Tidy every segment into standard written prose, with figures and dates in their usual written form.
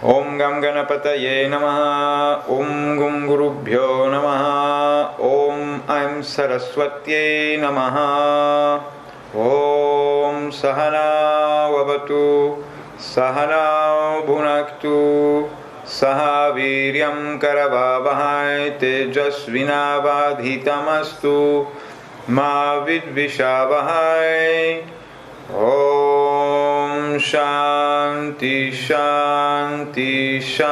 Om Gam Ganapataye Namaha. Om Gum Gurubhyo Namaha. Om Aim Saraswatye Namaha. Om Sahana Vavatu Sahana Bhunaktu Saha Viryam Karavavahai Tejasvinavadhitamastu Ma Vidvishavahai. Om Shanti Shanti Shanti.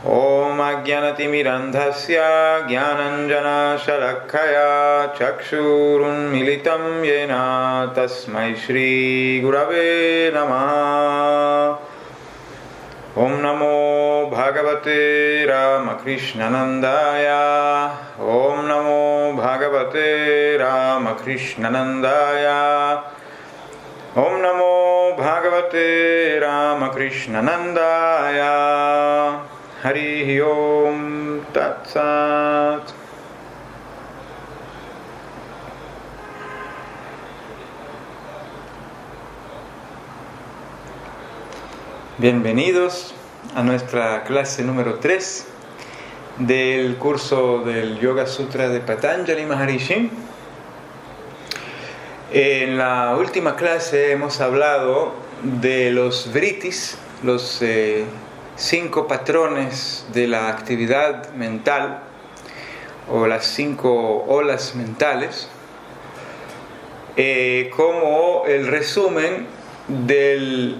Om Ajnanatimirandhasya Jnananjana Shalakkhaya Chakshurunmilitam Yena Tasmai Shri Gurave Namaha. Om Namo Bhagavate Ramakrishnanandaya. Om Namo Bhagavate Ramakrishnanandaya. Om Namo Bhagavate Ramakrishnanandaya. Hari Om Tat Sat. Bienvenidos a nuestra clase número 3 del curso del Yoga Sutra de Patanjali Maharishi. En la última clase hemos hablado de los vrittis, los 5 patrones de la actividad mental o las 5 olas mentales, como el resumen del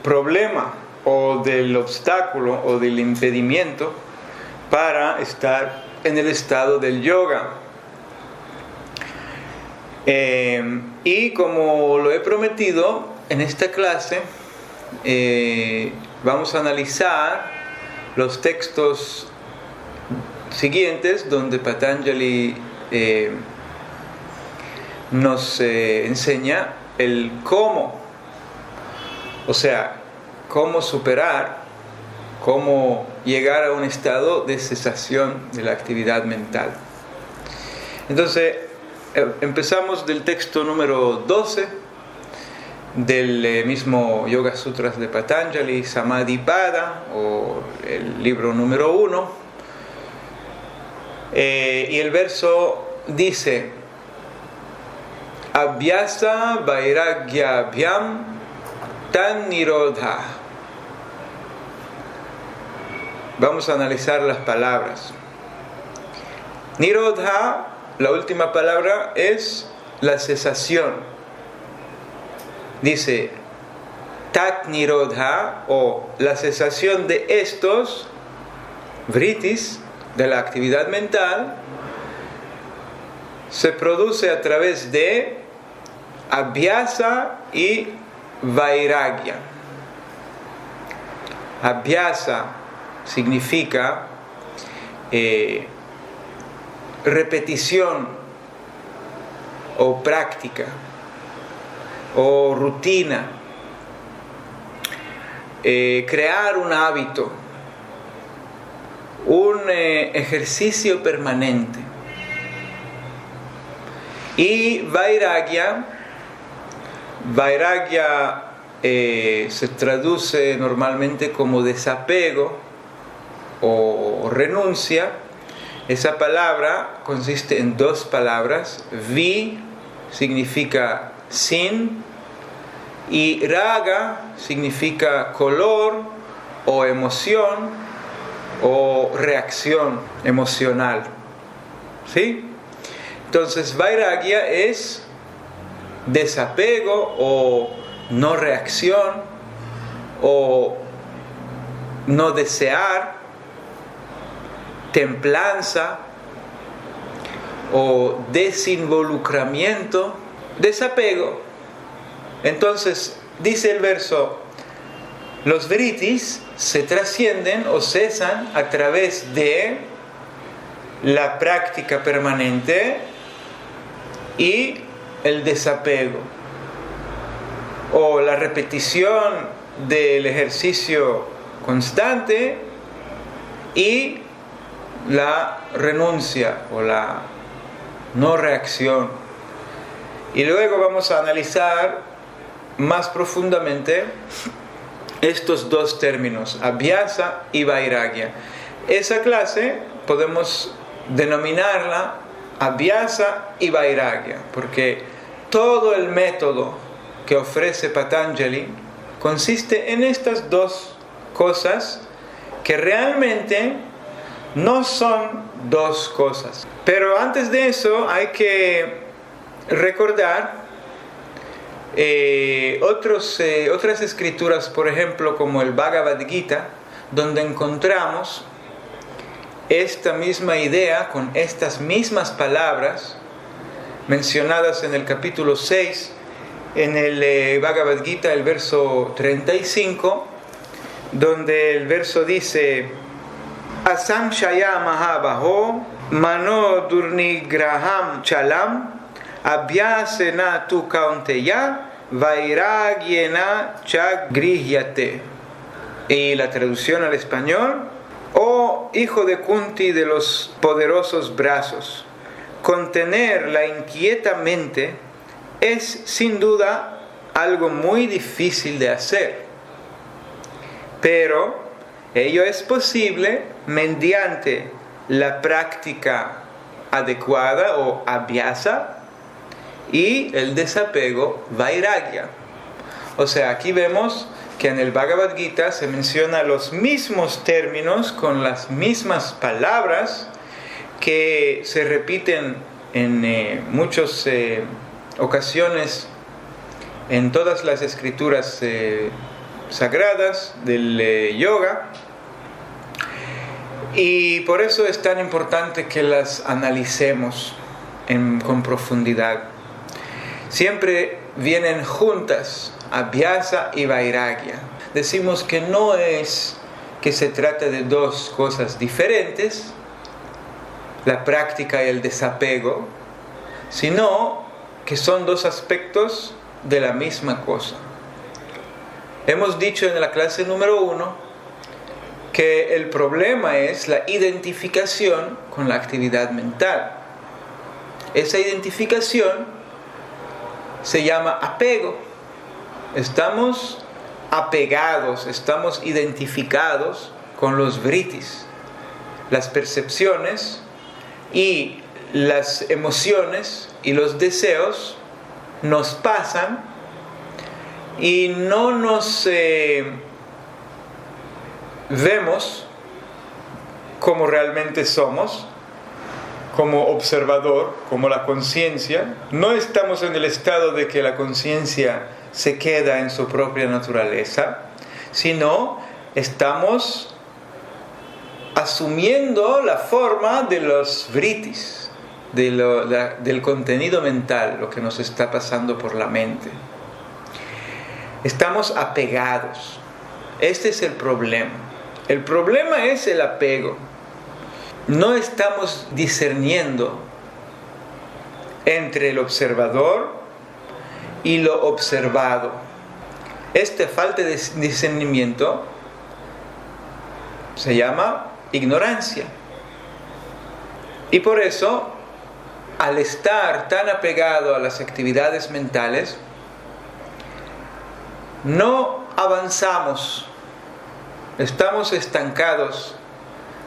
problema o del obstáculo o del impedimento para estar en el estado del yoga. Y como lo he prometido, en esta clase vamos a analizar los textos siguientes donde Patanjali nos enseña el cómo. O sea, cómo superar, cómo llegar a un estado de cesación de la actividad mental. Entonces, empezamos del texto número 12 del mismo Yoga Sutras de Patanjali, Samadhipada, o el libro número 1. Y el verso dice: Abhyasa vairagyabhyam tan nirodha. Vamos a analizar las palabras. Nirodha, la última palabra, es la cesación. Dice tat nirodha, o la cesación de estos vrittis, de la actividad mental, se produce a través de abhyasa y vairagya. Abhyasa significa repetición o práctica o rutina, crear un hábito, un ejercicio permanente. Y vairagya se traduce normalmente como desapego o renuncia. Esa palabra consiste en 2 palabras. Vi significa sin y raga significa color o emoción o reacción emocional. ¿Sí? Entonces, vairagya es desapego o no reacción o no desear, templanza o desinvolucramiento, desapego. Entonces, dice el verso, los vrittis se trascienden o cesan a través de la práctica permanente y el desapego o la repetición del ejercicio constante y la renuncia o la no reacción. Y luego vamos a analizar más profundamente estos dos términos, abhyasa y vairagya. Esa clase podemos denominarla abhyasa y vairagya, porque todo el método que ofrece Patanjali consiste en estas dos cosas que realmente no son dos cosas. Pero antes de eso hay que recordar otras escrituras, por ejemplo, como el Bhagavad Gita, donde encontramos esta misma idea con estas mismas palabras mencionadas en el capítulo 6, en el Bhagavad Gita, el verso 35, donde el verso dice: Asamshaya Mahabaho Mano Durnigraham Chalam Abhyasena tu kaunteya Vairagyena chagrihyate. Y la traducción al español: oh hijo de Kunti de los poderosos brazos, contener la inquieta mente es sin duda algo muy difícil de hacer, pero ello es posible mediante la práctica adecuada o abhyasa y el desapego vairagya. O sea, aquí vemos que en el Bhagavad Gita se menciona los mismos términos con las mismas palabras que se repiten en muchas ocasiones en todas las escrituras sagradas del yoga, y por eso es tan importante que las analicemos con profundidad. Siempre vienen juntas abhyasa y vairagya. Decimos que no es que se trata de dos cosas diferentes, la práctica y el desapego, sino que son dos aspectos de la misma cosa. Hemos dicho en la clase número 1 que el problema es la identificación con la actividad mental. Esa identificación se llama apego. Estamos apegados, estamos identificados con los vrittis, las percepciones y las emociones y los deseos nos pasan y no nos vemos como realmente somos, como observador, como la conciencia. No estamos en el estado de que la conciencia se queda en su propia naturaleza, sino estamos asumiendo la forma de los vrittis, del contenido mental, lo que nos está pasando por la mente. Estamos apegados. Este es el problema. El problema es el apego. No estamos discerniendo entre el observador y lo observado. Esta falta de discernimiento se llama ignorancia. Y por eso, al estar tan apegado a las actividades mentales, no avanzamos, estamos estancados.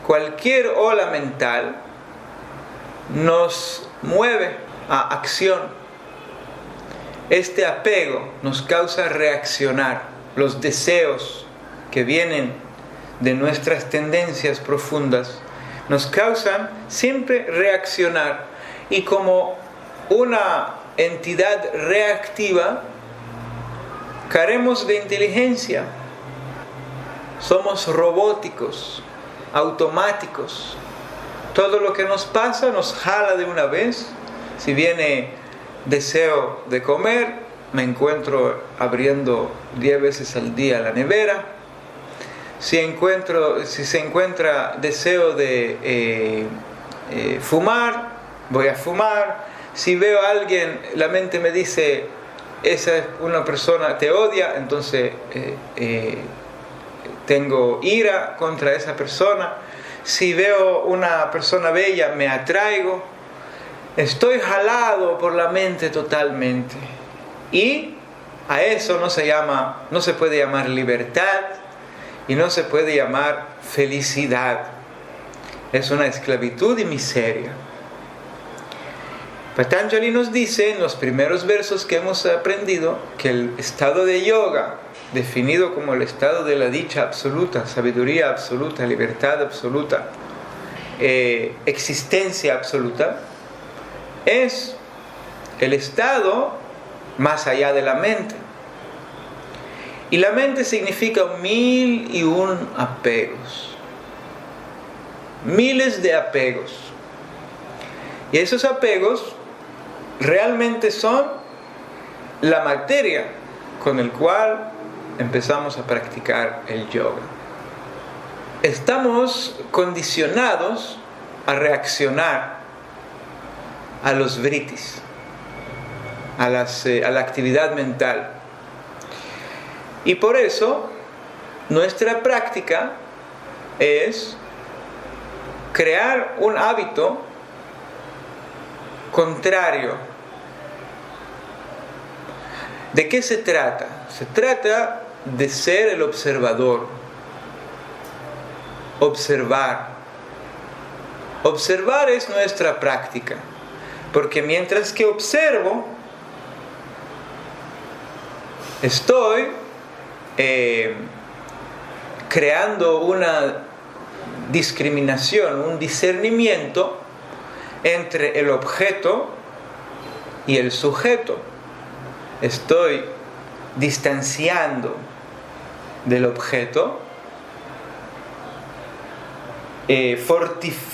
Cualquier ola mental nos mueve a acción. Este apego nos causa reaccionar. Los deseos que vienen de nuestras tendencias profundas nos causan siempre reaccionar. Y como una entidad reactiva, caremos de inteligencia. Somos robóticos, automáticos. Todo lo que nos pasa nos jala de una vez. Si viene deseo de comer, me encuentro abriendo 10 veces al día la nevera. Si se encuentra deseo de fumar, voy a fumar. Si veo a alguien, la mente me dice, esa es una persona, te odia, entonces tengo ira contra esa persona. Si veo una persona bella, me atraigo. Estoy jalado por la mente totalmente. Y A eso no se puede llamar libertad y no se puede llamar felicidad. Es una esclavitud y miseria. Patanjali nos dice en los primeros versos que hemos aprendido que el estado de yoga, definido como el estado de la dicha absoluta, sabiduría absoluta, libertad absoluta, existencia absoluta, es el estado más allá de la mente. Y la mente significa 1001 apegos. Miles de apegos. Y esos apegos realmente son la materia con el cual empezamos a practicar el yoga. Estamos condicionados a reaccionar a los vrittis, a la actividad mental. Y por eso nuestra práctica es crear un hábito contrario. ¿De qué se trata? Se trata de ser el observador. Observar. Observar es nuestra práctica. Porque mientras que observo, estoy creando una discriminación, un discernimiento entre el objeto y el sujeto. Estoy distanciando del objeto,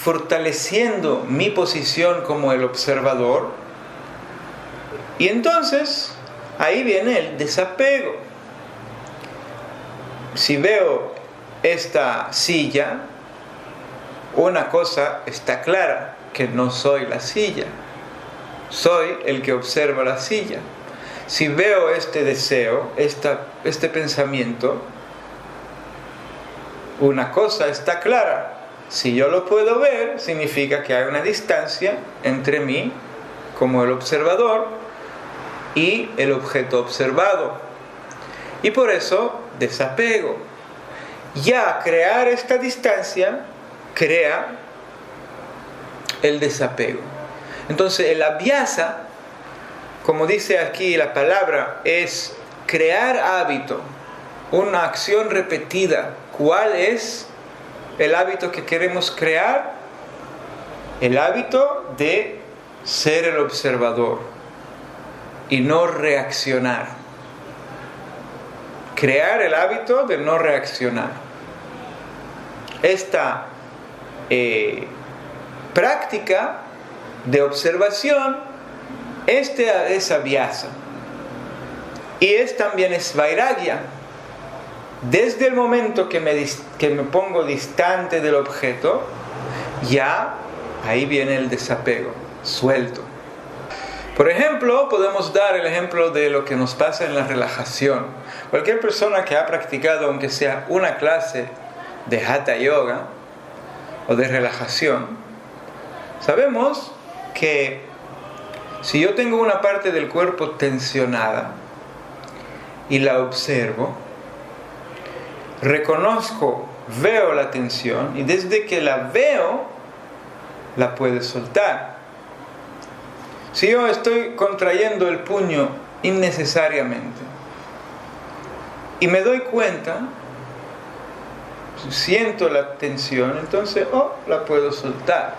fortaleciendo mi posición como el observador, y entonces ahí viene el desapego. Si veo esta silla, una cosa está clara, que no soy la silla, soy el que observa la silla. Si veo este deseo, este pensamiento, una cosa está clara. Si yo lo puedo ver, significa que hay una distancia entre mí, como el observador, y el objeto observado. Y por eso, desapego. Ya crear esta distancia crea el desapego. Entonces el abhyasa, como dice aquí la palabra, es crear hábito, una acción repetida. ¿Cuál es el hábito que queremos crear? El hábito de ser el observador y no reaccionar. Crear el hábito de no reaccionar. Esta práctica de observación, es abhyasa. Y también es vairagya. Desde el momento que me pongo distante del objeto, ya ahí viene el desapego, suelto. Por ejemplo, podemos dar el ejemplo de lo que nos pasa en la relajación. Cualquier persona que ha practicado, aunque sea una clase de Hatha Yoga o de relajación, sabemos que si yo tengo una parte del cuerpo tensionada y la observo, reconozco, veo la tensión, y desde que la veo, la puedo soltar. Si yo estoy contrayendo el puño innecesariamente y me doy cuenta, siento la tensión, entonces la puedo soltar.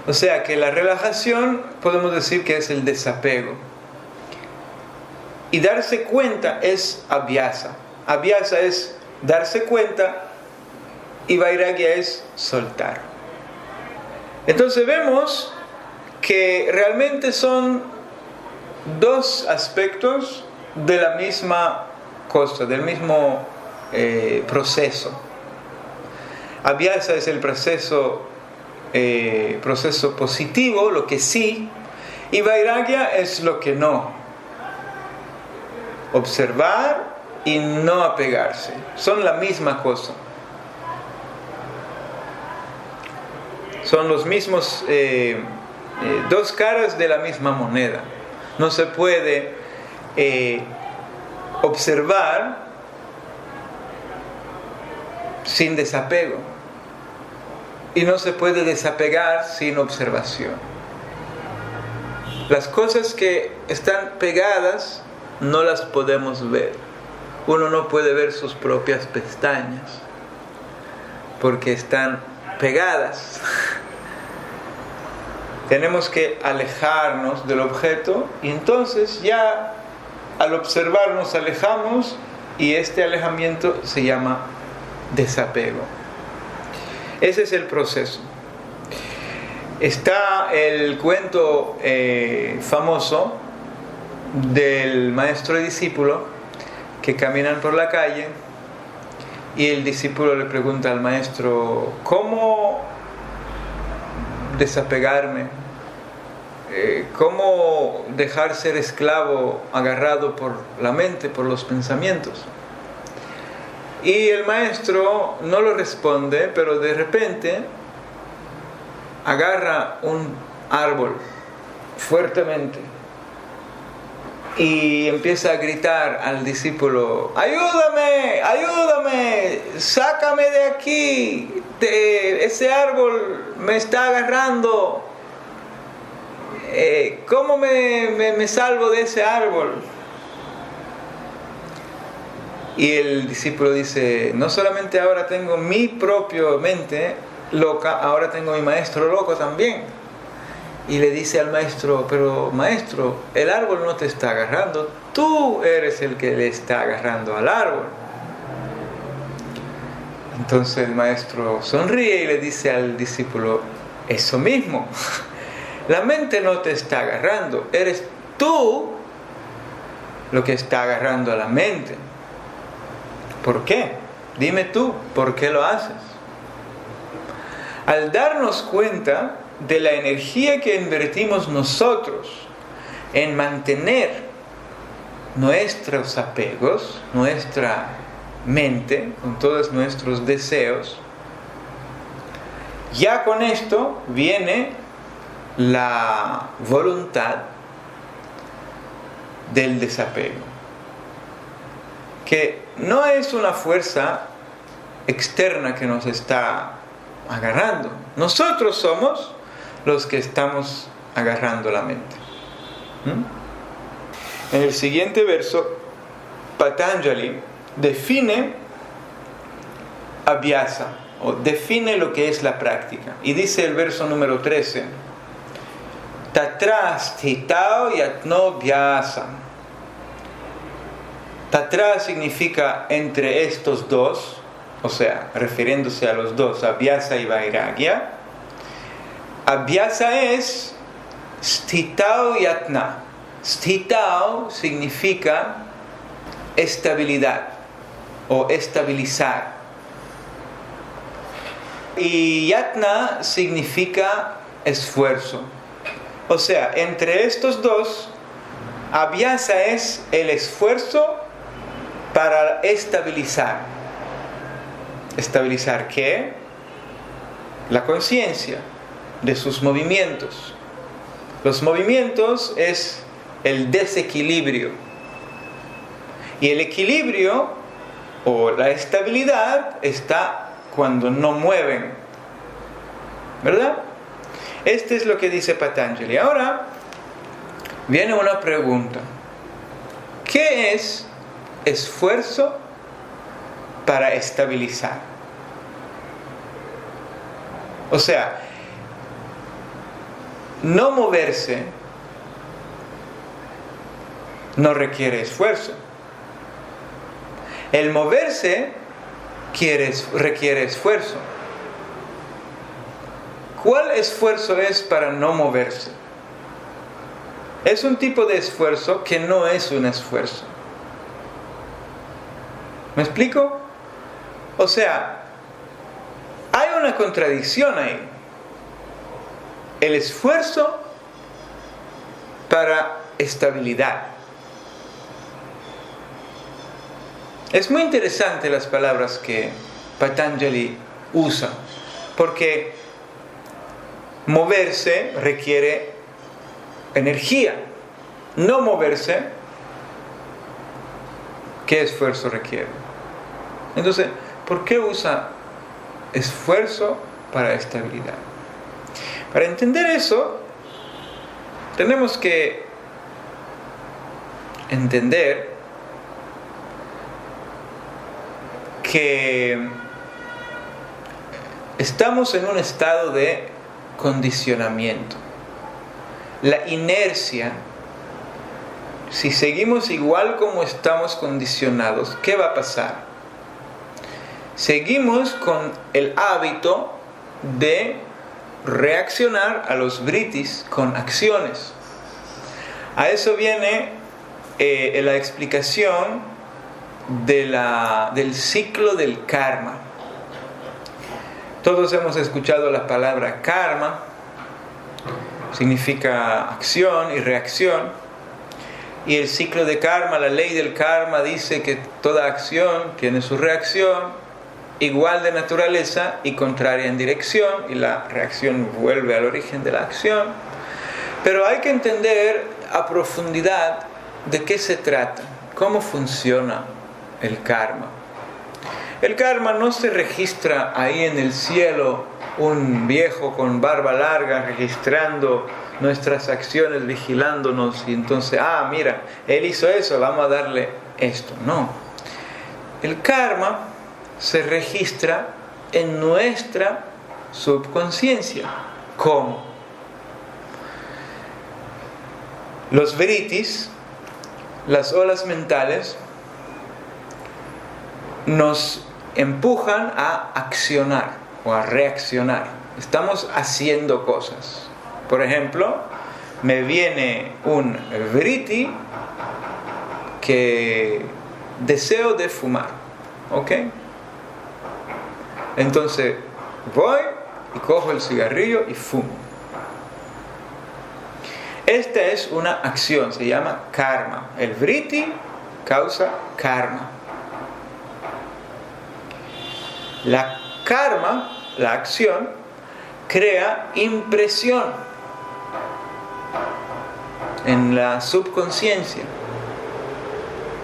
O sea que la relajación podemos decir que es el desapego. Y darse cuenta es abhyasa. Abhyasa es darse cuenta y vairagya es soltar. Entonces vemos que realmente son dos aspectos de la misma cosa, del mismo proceso. Abhyasa es el proceso positivo, lo que sí, y vairagya es lo que no. Observar y no apegarse, son la misma cosa. Son los mismos dos caras de la misma moneda. No se puede observar sin desapego. Y no se puede desapegar sin observación. Las cosas que están pegadas no las podemos ver. Uno no puede ver sus propias pestañas porque están pegadas. Tenemos que alejarnos del objeto y entonces ya al observar nos alejamos y este alejamiento se llama desapego. Ese es el proceso. Está el cuento famoso del maestro y discípulo que caminan por la calle y el discípulo le pregunta al maestro: ¿cómo desapegarme? ¿Cómo dejar ser esclavo agarrado por la mente, por los pensamientos? Y el maestro no lo responde, pero de repente agarra un árbol fuertemente y empieza a gritar al discípulo: ¡ayúdame! ¡ayúdame! ¡sácame de aquí! Ese árbol me está agarrando. ¿Cómo me salvo de ese árbol? Y el discípulo dice: no solamente ahora tengo mi propia mente loca, ahora tengo mi maestro loco también. Y le dice al maestro: pero maestro, el árbol no te está agarrando, tú eres el que le está agarrando al árbol. Entonces el maestro sonríe y le dice al discípulo: eso mismo, la mente no te está agarrando, eres tú lo que está agarrando a la mente. ¿Por qué? Dime tú, ¿por qué lo haces? Al darnos cuenta de la energía que invertimos nosotros en mantener nuestros apegos, nuestra mente, con todos nuestros deseos, ya con esto viene la voluntad del desapego, que no es una fuerza externa que nos está agarrando. Nosotros somos los que estamos agarrando la mente. En el siguiente verso, Patanjali define abhyasa, o define lo que es la práctica. Y dice el verso número 13: Tatra sthitao yatno abhyasam. Tatra significa entre estos dos, o sea, refiriéndose a los dos, abhyasa y vairagya. Abhyasa es sthitao yatna. Sthitao significa estabilidad o estabilizar. Y yatna significa esfuerzo. O sea, entre estos dos, abhyasa es el esfuerzo para estabilizar. ¿Estabilizar qué? La conciencia de sus movimientos. Los movimientos es el desequilibrio. Y el equilibrio o la estabilidad está cuando no mueven. ¿Verdad? Este es lo que dice Patanjali. Ahora viene una pregunta. ¿Qué es esfuerzo para estabilizar? O sea, no moverse no requiere esfuerzo. El moverse requiere esfuerzo. ¿Cuál esfuerzo es para no moverse? Es un tipo de esfuerzo que no es un esfuerzo. ¿Me explico? O sea, hay una contradicción ahí. El esfuerzo para estabilidad. Es muy interesante las palabras que Patanjali usa, porque moverse requiere energía. No moverse ¿qué esfuerzo requiere? Entonces, ¿por qué usa esfuerzo para estabilidad? Para entender eso, tenemos que entender que estamos en un estado de condicionamiento. La inercia, si seguimos igual como estamos condicionados, ¿qué va a pasar? Seguimos con el hábito de reaccionar a los vrittis con acciones. A eso viene la explicación del ciclo del karma. Todos hemos escuchado la palabra karma, significa acción y reacción. Y el ciclo de karma, la ley del karma, dice que toda acción tiene su reacción igual de naturaleza y contraria en dirección, y la reacción vuelve al origen de la acción. Pero hay que entender a profundidad de qué se trata, cómo funciona el karma. El karma no se registra ahí en el cielo, un viejo con barba larga registrando nuestras acciones, vigilándonos, y entonces, mira, él hizo eso, vamos a darle esto. No. El karma se registra en nuestra subconsciencia. ¿Cómo? Los vrittis, las olas mentales, nos empujan a accionar o a reaccionar. Estamos haciendo cosas. Por ejemplo, me viene un vritti que deseo de fumar. ¿Ok? Entonces voy y cojo el cigarrillo y fumo. Esta es una acción, se llama karma. El vritti causa karma. La karma, la acción, crea impresión en la subconsciencia.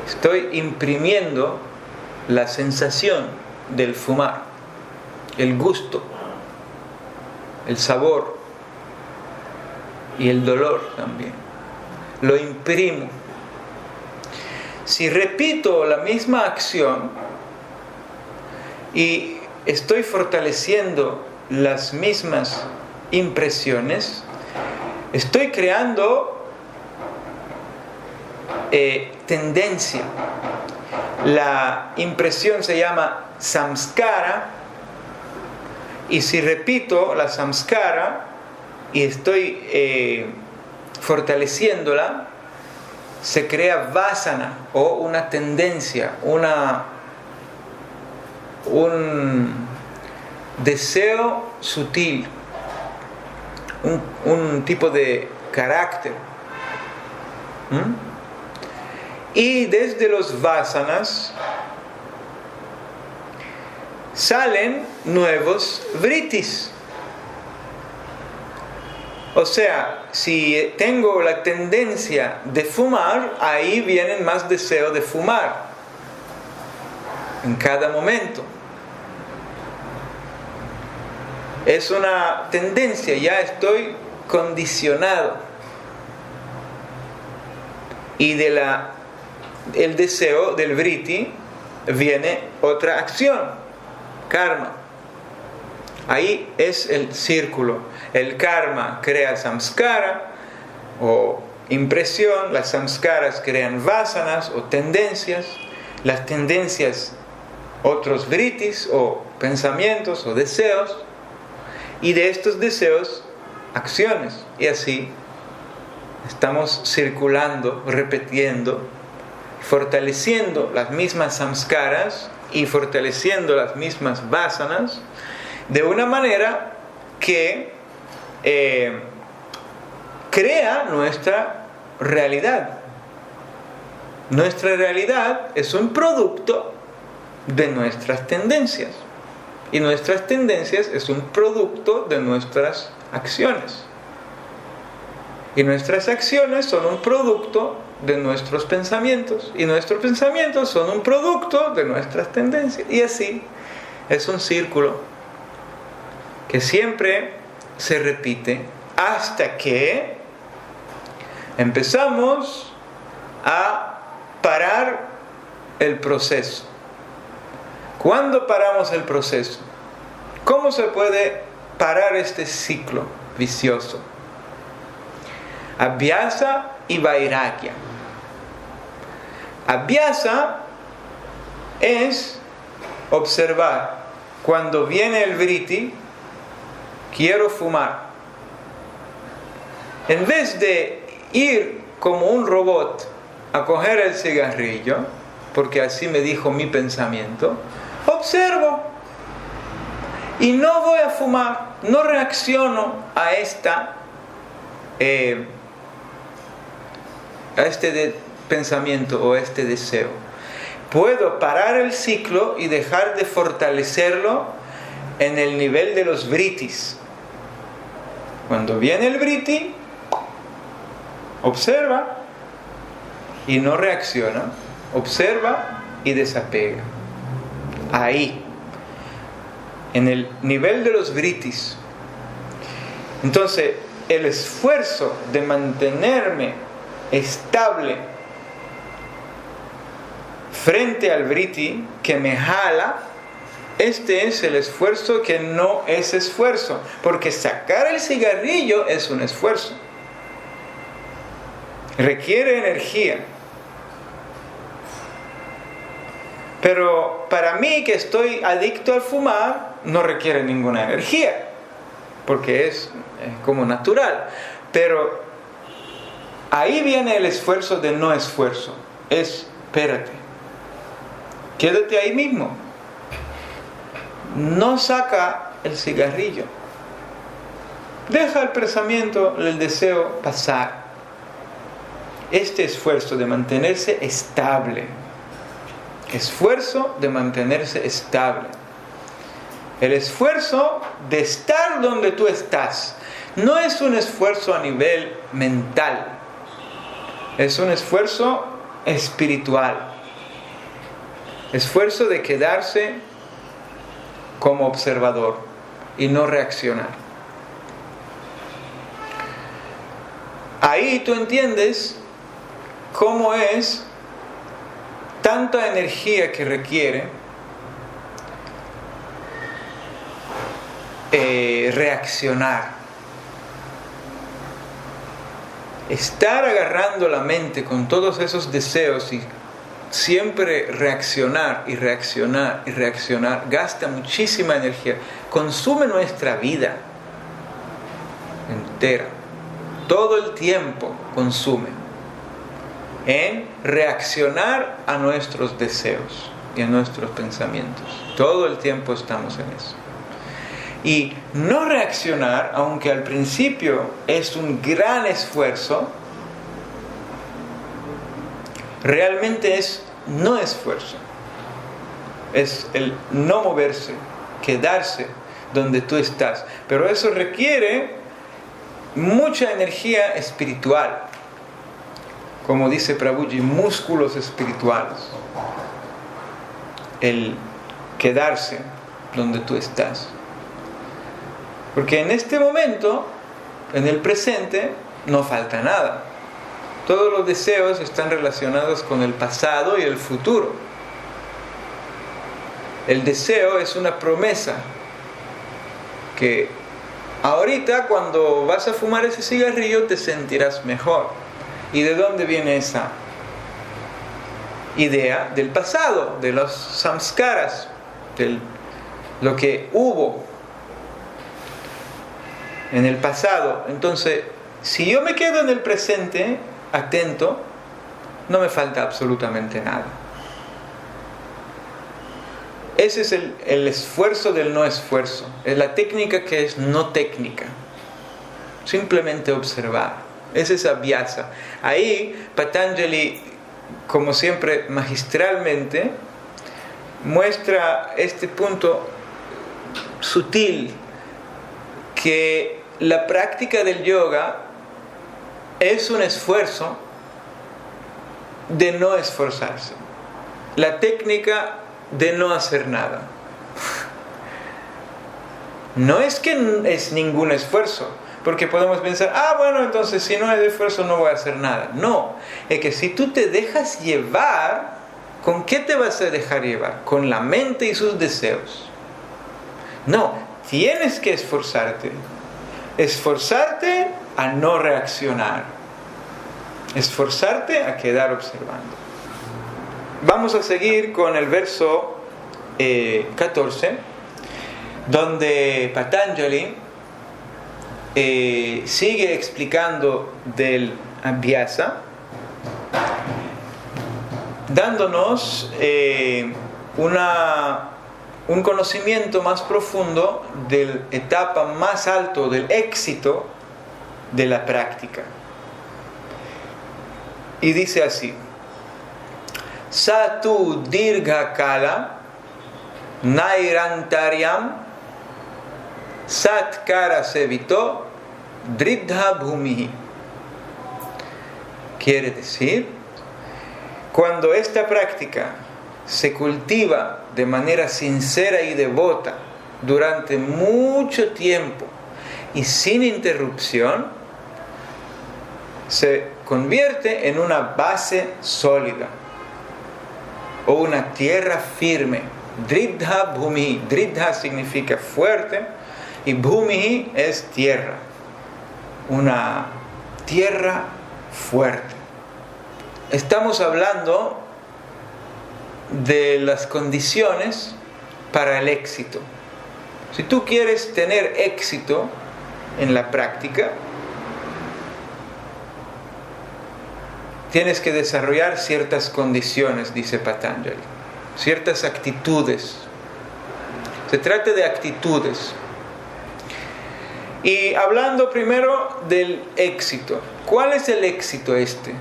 Estoy imprimiendo la sensación del fumar, el gusto, el sabor y el dolor también. Lo imprimo. Si repito la misma acción y estoy fortaleciendo las mismas impresiones, estoy creando tendencia. La impresión se llama samskara, y si repito la samskara y estoy fortaleciéndola, se crea vasana o una tendencia, un deseo sutil, un tipo de carácter. Y desde los vasanas salen nuevos vrittis. O sea, si tengo la tendencia de fumar, ahí vienen más deseos de fumar en cada momento. Es una tendencia, ya estoy condicionado. Y el deseo del vritti viene otra acción, karma. Ahí es el círculo. El karma crea samskara o impresión, las samskaras crean vasanas o tendencias, las tendencias otros vrittis o pensamientos o deseos, y de estos deseos acciones, y así estamos circulando, repitiendo, fortaleciendo las mismas samskaras y fortaleciendo las mismas vasanas de una manera que crea nuestra realidad. Nuestra realidad es un producto de nuestras tendencias, y nuestras tendencias es un producto de nuestras acciones, y nuestras acciones son un producto de nuestros pensamientos, y nuestros pensamientos son un producto de nuestras tendencias, y así es un círculo que siempre se repite hasta que empezamos a parar el proceso. ¿Cuándo paramos el proceso? ¿Cómo se puede parar este ciclo vicioso? Abhyasa y Vairagya. Abhyasa es observar. Cuando viene el vritti, quiero fumar. En vez de ir como un robot a coger el cigarrillo, porque así me dijo mi pensamiento, observo y no voy a fumar, no reacciono a este pensamiento o este deseo. Puedo parar el ciclo y dejar de fortalecerlo en el nivel de los vrittis. Cuando viene el vritti, observa y no reacciona, observa y desapega. Ahí, en el nivel de los vrittis. Entonces, el esfuerzo de mantenerme estable frente al vritti que me jala, este es el esfuerzo que no es esfuerzo, porque sacar el cigarrillo es un esfuerzo. Requiere energía. Pero para mí, que estoy adicto al fumar, no requiere ninguna energía, porque es como natural. Pero ahí viene el esfuerzo de no esfuerzo. Espérate, quédate ahí mismo. No saca el cigarrillo. Deja el pensamiento, el deseo pasar. Este esfuerzo de mantenerse estable. Esfuerzo de mantenerse estable. El esfuerzo de estar donde tú estás. No es un esfuerzo a nivel mental. Es un esfuerzo espiritual. Esfuerzo de quedarse como observador y no reaccionar. Ahí tú entiendes cómo es tanta energía que requiere reaccionar. Estar agarrando la mente con todos esos deseos y siempre reaccionar y reaccionar y reaccionar gasta muchísima energía, consume nuestra vida entera, todo el tiempo consume en reaccionar a nuestros deseos y a nuestros pensamientos. Todo el tiempo estamos en eso. Y no reaccionar, aunque al principio es un gran esfuerzo, realmente es no esfuerzo. Es el no moverse, quedarse donde tú estás. Pero eso requiere mucha energía espiritual. Como dice Prabhuji, músculos espirituales. El quedarse donde tú estás. Porque en este momento, en el presente, no falta nada. Todos los deseos están relacionados con el pasado y el futuro. El deseo es una promesa que ahorita, cuando vas a fumar ese cigarrillo, te sentirás mejor. ¿Y de dónde viene esa idea? Del pasado, de los samskaras, de lo que hubo en el pasado. Entonces, si yo me quedo en el presente, atento, no me falta absolutamente nada. Ese es el esfuerzo del no esfuerzo. Es la técnica que es no técnica. Simplemente observar. Esa es abhyasa. Ahí Patanjali, como siempre magistralmente, muestra este punto sutil, que la práctica del yoga es un esfuerzo de no esforzarse, la técnica de no hacer nada. No es que es ningún esfuerzo, porque podemos pensar, bueno, entonces si no hay esfuerzo no voy a hacer nada. No, es que si tú te dejas llevar, ¿con qué te vas a dejar llevar? Con la mente y sus deseos. No, tienes que esforzarte a no reaccionar, esforzarte a quedar observando. Vamos a seguir con el verso 14, donde Patanjali sigue explicando del Abhyasa, dándonos un conocimiento más profundo de la etapa más alto del éxito de la práctica. Y dice así: Satu dirgha kala nairantaryam satkara sevito dridha bhumihi. Quiere decir, cuando esta práctica se cultiva de manera sincera y devota durante mucho tiempo y sin interrupción, se convierte en una base sólida o una tierra firme. Dridha bhumihi. Dridha significa fuerte y bhumihi es tierra. Una tierra fuerte. Estamos hablando de las condiciones para el éxito. Si tú quieres tener éxito en la práctica, tienes que desarrollar ciertas condiciones, dice Patanjali, ciertas actitudes. Se trata de actitudes. Y hablando primero del éxito. ¿Cuál es el éxito este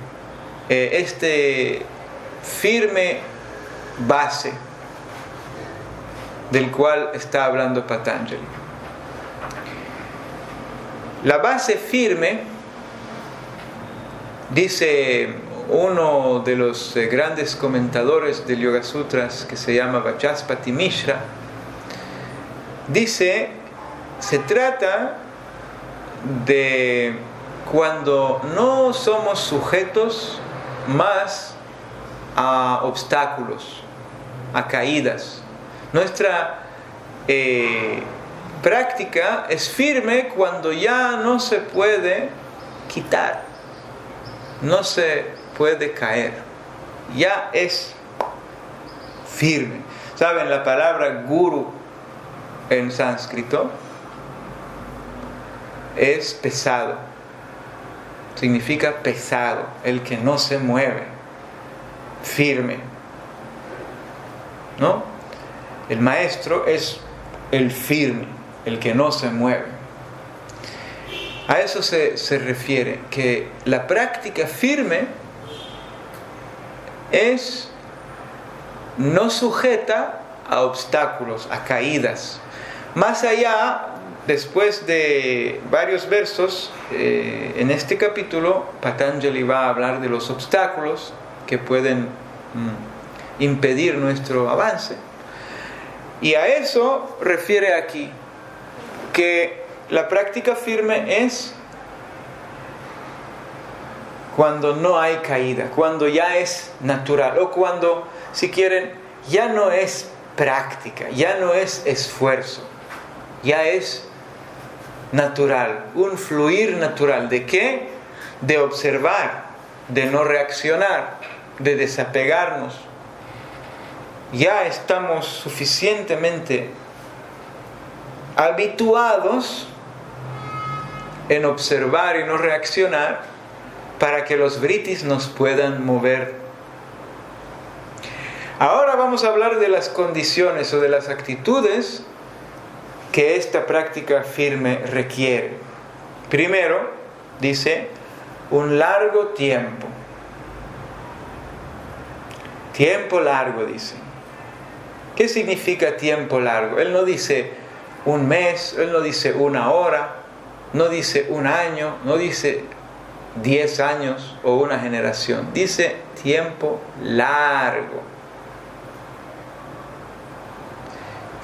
firme base del cual está hablando Patanjali? La base firme, dice uno de los grandes comentadores del Yoga Sutras, que se llama Vachaspati Mishra, dice, se trata de cuando no somos sujetos más a obstáculos, a caídas. Nuestra práctica es firme cuando ya no se puede quitar, no se puede caer, ya es firme. ¿Saben la palabra guru en sánscrito? Es pesado, significa pesado, el que no se mueve, firme, ¿no? El maestro es el firme, el que no se mueve. A eso se refiere, que la práctica firme es no sujeta a obstáculos, a caídas. Más allá, después de varios versos, en este capítulo, Patanjali va a hablar de los obstáculos que pueden impedir nuestro avance. Y a eso refiere aquí, que la práctica firme es cuando no hay caída, cuando ya es natural, o cuando, si quieren, ya no es práctica, ya no es esfuerzo, ya es natural, un fluir natural. ¿De qué? De observar, de no reaccionar, de desapegarnos. Ya estamos suficientemente habituados en observar y no reaccionar para que los vrittis nos puedan mover. Ahora vamos a hablar de las condiciones o de las actitudes que esta práctica firme requiere. Primero, dice, un largo tiempo. Tiempo largo, dice. ¿Qué significa tiempo largo? Él no dice un mes, él no dice una hora, no dice un año, no dice 10 años o una generación. Dice tiempo largo.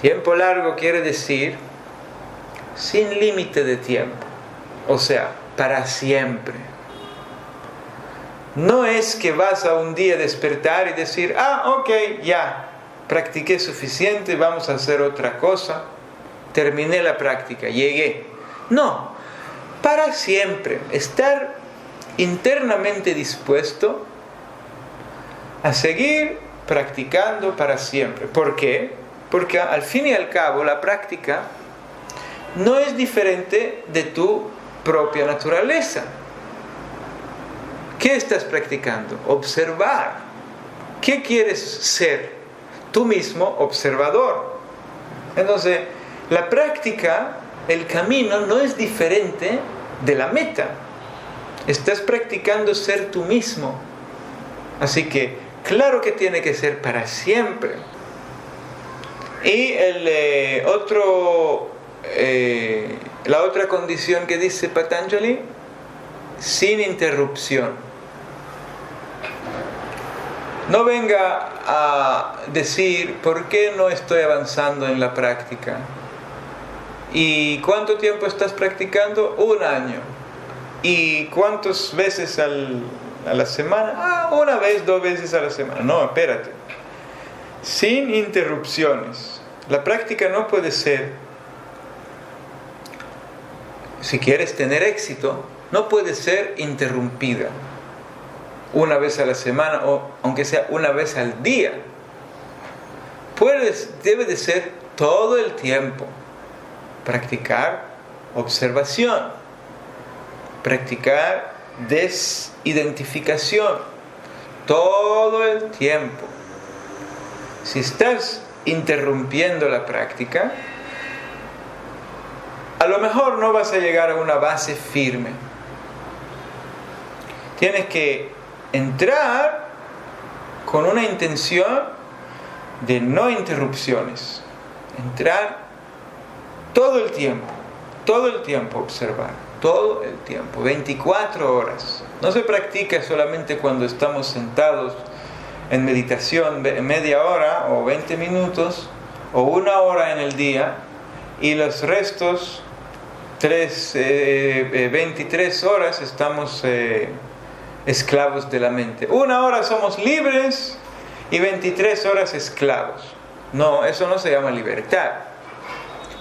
Tiempo largo quiere decir sin límite de tiempo, o sea, para siempre. No es que vas a un día despertar y decir, ok, ya, practiqué suficiente, vamos a hacer otra cosa, terminé la práctica, llegué. No, para siempre, estar internamente dispuesto a seguir practicando para siempre. ¿Por qué? Porque al fin y al cabo la práctica no es diferente de tu propia naturaleza. ¿Qué estás practicando? Observar. ¿Qué quieres ser? Tú mismo observador. Entonces, la práctica, el camino no es diferente de la meta. Estás practicando ser tú mismo. Así que, claro que tiene que ser para siempre. Y la otra condición que dice Patanjali, sin interrupción. No venga a decir, ¿por qué no estoy avanzando en la práctica? ¿Y cuánto tiempo estás practicando? 1 año. ¿Y cuántas veces a la semana? 1 vez, 2 veces a la semana. No, espérate. Sin interrupciones. La práctica no puede ser, si quieres tener éxito, no puede ser interrumpida. 1 vez a la semana o aunque sea 1 vez al día. Debe de ser todo el tiempo. Practicar observación. Practicar desidentificación. Todo el tiempo. Si estás interrumpiendo la práctica, a lo mejor no vas a llegar a una base firme. Tienes que entrar con una intención de no interrupciones. Entrar todo el tiempo observar, todo el tiempo, 24 horas. No se practica solamente cuando estamos sentados en meditación, media hora o 20 minutos o 1 hora en el día, y los restos 23 horas estamos esclavos de la mente. 1 hora somos libres y 23 horas esclavos. No, eso no se llama libertad.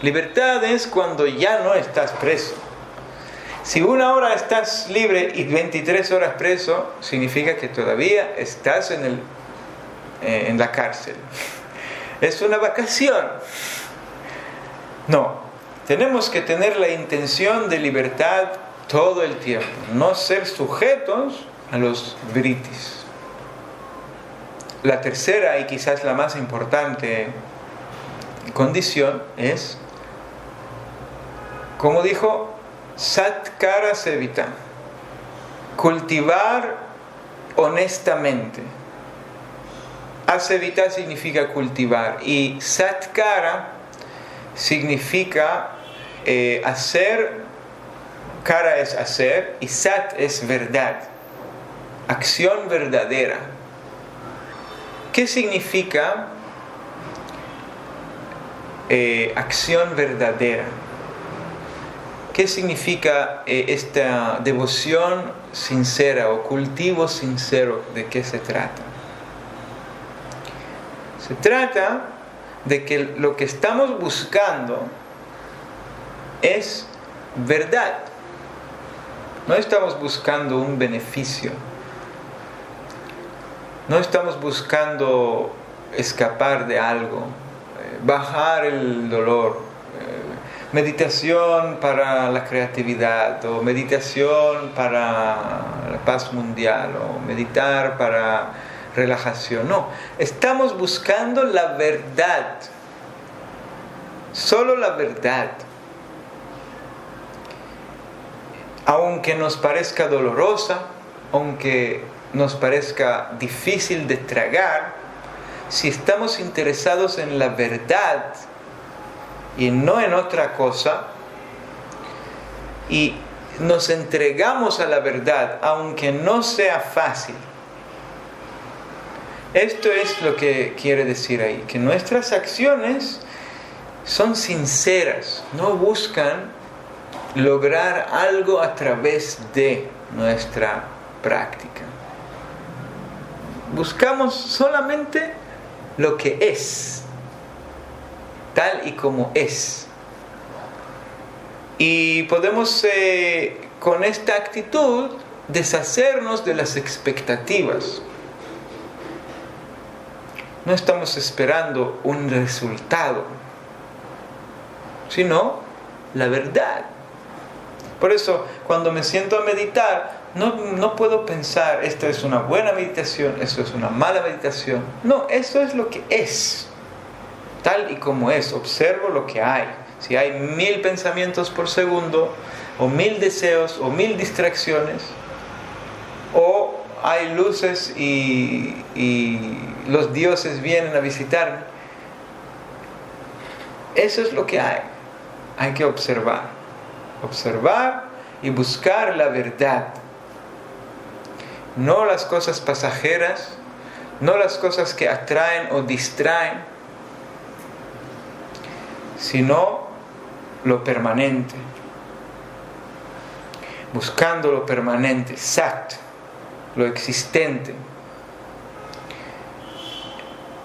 Libertad es cuando ya no estás preso. Si 1 hora estás libre y 23 horas preso, significa que todavía estás en la cárcel. Es una vacación. No, tenemos que tener la intención de libertad todo el tiempo, no ser sujetos a los vritis. La tercera y quizás la más importante condición es, como dijo, satkara sevita, cultivar honestamente. Asevita significa cultivar y satkara significa hacer. Kara es hacer y sat es verdad, acción verdadera. ¿Qué significa acción verdadera? ¿Qué significa esta devoción sincera o cultivo sincero? ¿De qué se trata? Se trata de que lo que estamos buscando es verdad. No estamos buscando un beneficio. No estamos buscando escapar de algo, bajar el dolor. Meditación para la creatividad, o meditación para la paz mundial, o meditar para relajación. No, estamos buscando la verdad. Solo la verdad. Aunque nos parezca dolorosa, aunque nos parezca difícil de tragar, si estamos interesados en la verdad y no en otra cosa, y nos entregamos a la verdad, aunque no sea fácil, Esto es lo que quiere decir ahí, que nuestras acciones son sinceras, no buscan lograr algo a través de nuestra práctica. Buscamos solamente lo que es, tal y como es. Y podemos con esta actitud deshacernos de las expectativas. No estamos esperando un resultado, sino la verdad. Por eso, cuando me siento a meditar, no puedo pensar, esta es una buena meditación, esto es una mala meditación. No, eso es lo que es, tal y como es. Observo lo que hay. Si hay 1000 pensamientos por segundo, o 1000 deseos, o 1000 distracciones, o hay luces y los dioses vienen a visitarme, eso es lo que hay. Hay que observar y buscar la verdad. No las cosas pasajeras, no las cosas que atraen o distraen, sino lo permanente. Buscando lo permanente, sat, lo existente.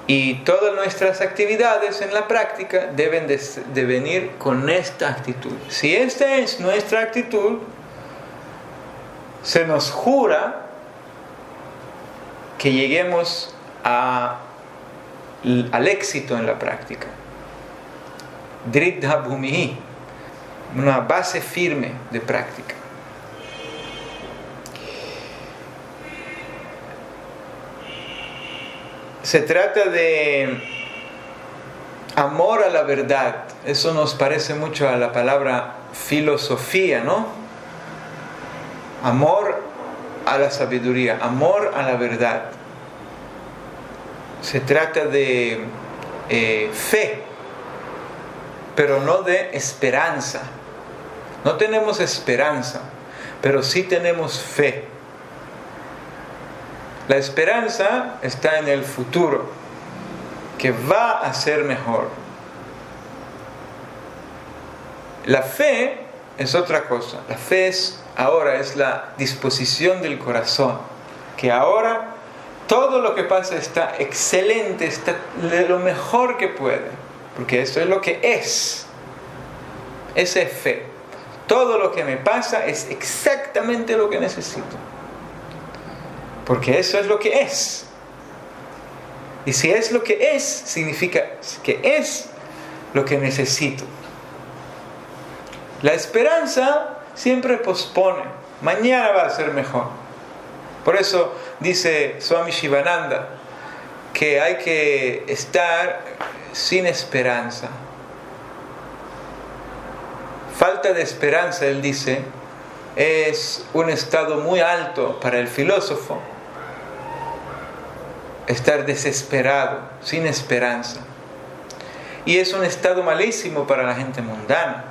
Y todas nuestras actividades en la práctica deben de venir con esta actitud. Si esta es nuestra actitud, se nos jura que lleguemos al éxito en la práctica. Dridha bhumihi, una base firme de práctica. Se trata de amor a la verdad. Eso nos parece mucho a la palabra filosofía, ¿no? Amor a la sabiduría, amor a la verdad. Se trata de fe, pero no de esperanza. No tenemos esperanza, pero sí tenemos fe. La esperanza está en el futuro, que va a ser mejor. La fe es otra cosa. La fe ahora es la disposición del corazón, que ahora todo lo que pasa está excelente, está de lo mejor que puede, porque esto es lo que es. Esa es fe. Todo lo que me pasa es exactamente lo que necesito. Porque eso es lo que es. Y si es lo que es, significa que es lo que necesito. La esperanza siempre pospone. Mañana va a ser mejor. Por eso dice Swami Shivananda que hay que estar sin esperanza. Falta de esperanza, él dice, es un estado muy alto para el filósofo. Estar desesperado, sin esperanza. Y es un estado malísimo para la gente mundana.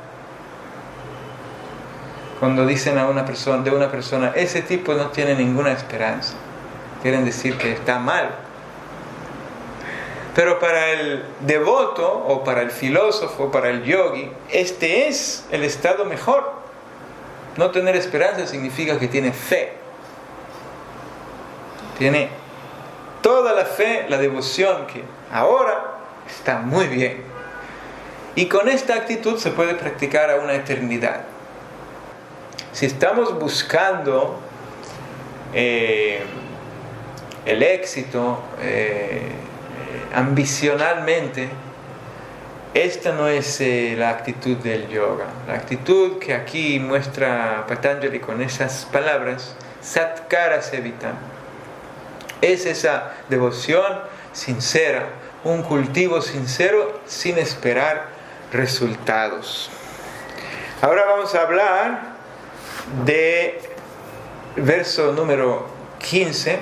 Cuando dicen de una persona, ese tipo no tiene ninguna esperanza, quieren decir que está mal. Pero para el devoto, o para el filósofo, para el yogi, este es el estado mejor. No tener esperanza significa que tiene fe. Tiene toda la fe, la devoción, que ahora está muy bien. Y con esta actitud se puede practicar a una eternidad. Si estamos buscando el éxito ambicionalmente, esta no es la actitud del yoga. La actitud que aquí muestra Patanjali con esas palabras, Satkara Sevitam, es esa devoción sincera, un cultivo sincero sin esperar resultados. Ahora vamos a hablar de verso número 15,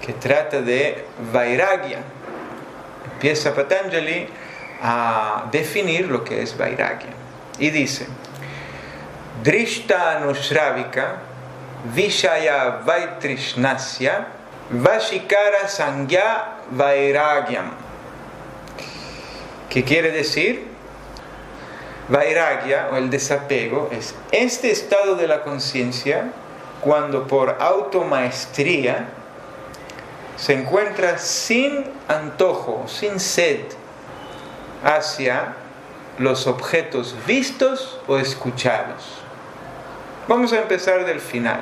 que trata de Vairagya. Empieza Patanjali a definir lo que es Vairagya. Y dice: Drishta anushravika Vishaya Vaitrishnasya Vashikara Sangya Vairagyam. ¿Qué quiere decir? Vairagya, o el desapego, es este estado de la conciencia cuando por automaestría se encuentra sin antojo, sin sed hacia los objetos vistos o escuchados. Vamos a empezar del final.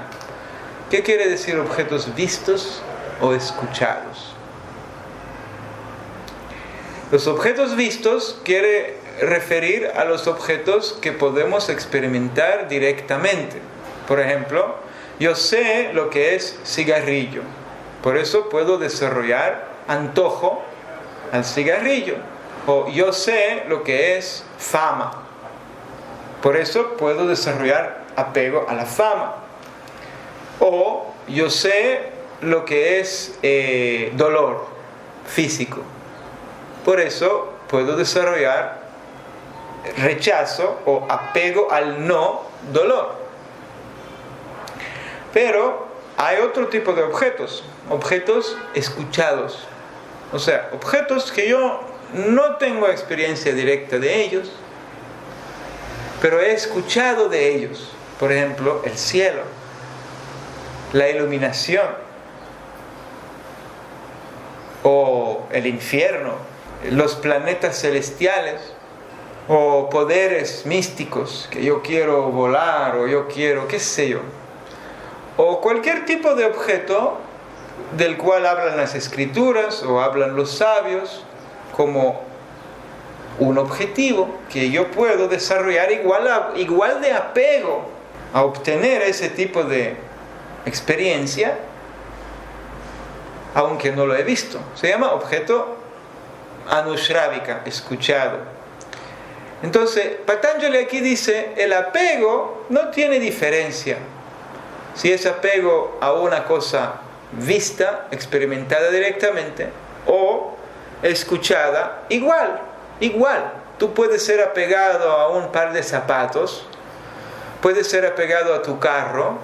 ¿Qué quiere decir objetos vistos o escuchados? Los objetos vistos quiere referir a los objetos que podemos experimentar directamente. Por ejemplo, yo sé lo que es cigarrillo, por eso puedo desarrollar antojo al cigarrillo. O yo sé lo que es fama, por eso puedo desarrollar apego a la fama. O yo sé lo que es dolor físico, por eso puedo desarrollar rechazo o apego al no dolor. Pero hay otro tipo de objetos escuchados, o sea, objetos que yo no tengo experiencia directa de ellos, pero he escuchado de ellos. Por ejemplo, el cielo, la iluminación, o el infierno, los planetas celestiales, o poderes místicos, que yo quiero volar, o yo quiero, qué sé yo, o cualquier tipo de objeto del cual hablan las escrituras o hablan los sabios como un objetivo que yo puedo desarrollar igual de apego a obtener ese tipo de experiencia, aunque no lo he visto. Se llama objeto anushravika, escuchado. Entonces, Patanjali aquí dice, el apego no tiene diferencia. Si es apego a una cosa vista, experimentada directamente, o escuchada, igual. Tú puedes ser apegado a un par de zapatos, puedes ser apegado a tu carro,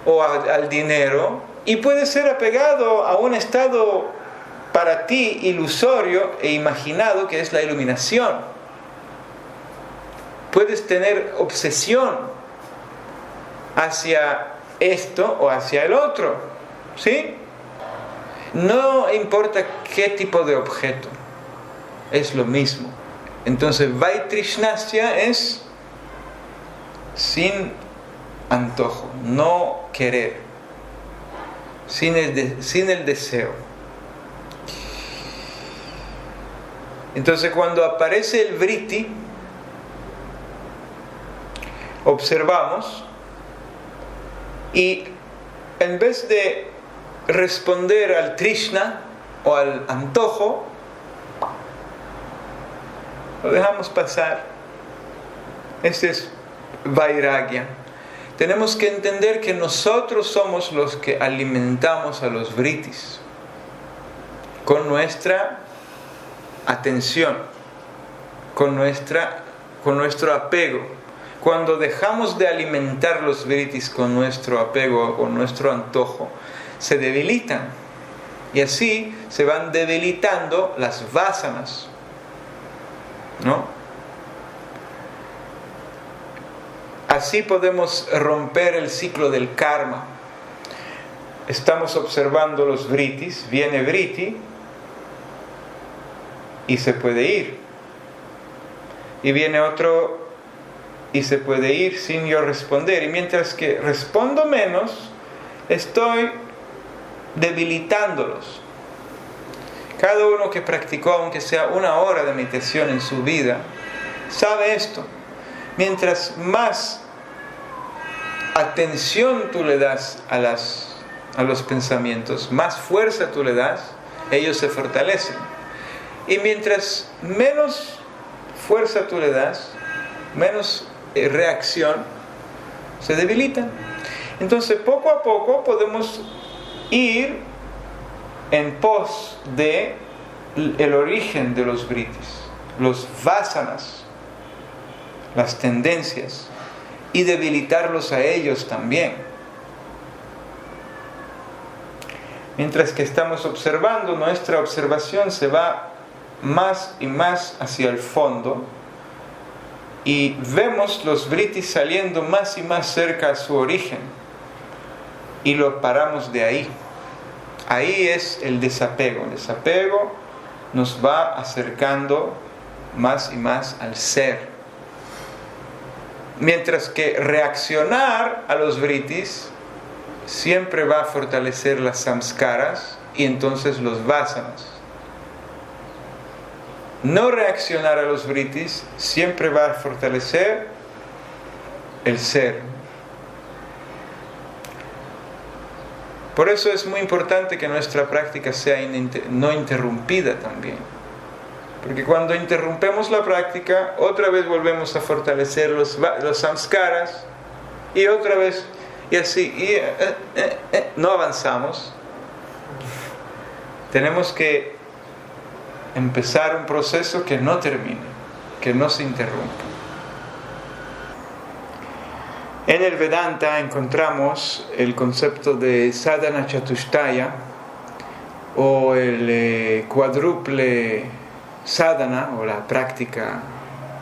o al dinero, y puedes ser apegado a un estado para ti ilusorio e imaginado que es la iluminación. Puedes tener obsesión hacia esto o hacia el otro, ¿sí? No importa qué tipo de objeto, es lo mismo. Entonces, Vaitrishnasya es sin antojo, no querer, sin el deseo. Entonces, cuando aparece el vritti, observamos y en vez de responder al Trishna o al antojo, lo dejamos pasar. Este es Vairagya. Tenemos que entender que nosotros somos los que alimentamos a los vrittis con nuestra atención, con nuestro apego. Cuando dejamos de alimentar los vrittis con nuestro apego, con nuestro antojo, se debilitan. Y así se van debilitando las vasanas, ¿no? Así podemos romper el ciclo del karma. Estamos observando los vrittis, viene vritti y se puede ir. Y viene otro y se puede ir sin yo responder. Y mientras que respondo menos, estoy debilitándolos. Cada uno que practicó, aunque sea 1 hora de meditación en su vida, sabe esto. Mientras más atención tú le das a los pensamientos, más fuerza tú le das, ellos se fortalecen. Y mientras menos fuerza tú le das, menos reacción, se debilitan. Entonces, poco a poco podemos ir en pos de el origen de los vrittis, los vasanas, las tendencias, y debilitarlos a ellos también. Mientras que estamos observando, nuestra observación se va más y más hacia el fondo y vemos los vrittis saliendo más y más cerca a su origen y lo paramos de ahí. Ahí es el desapego. El desapego nos va acercando más y más al ser. Mientras que reaccionar a los vrittis siempre va a fortalecer las samskaras y entonces los vasanas. No reaccionar a los vrittis siempre va a fortalecer el ser. Por eso es muy importante que nuestra práctica sea no interrumpida también. Porque cuando interrumpemos la práctica, otra vez volvemos a fortalecer los samskaras y otra vez, y así, no avanzamos. Tenemos que empezar un proceso que no termine, que no se interrumpa. En el Vedanta encontramos el concepto de sadhana chatushtaya o el cuádruple sadhana o la práctica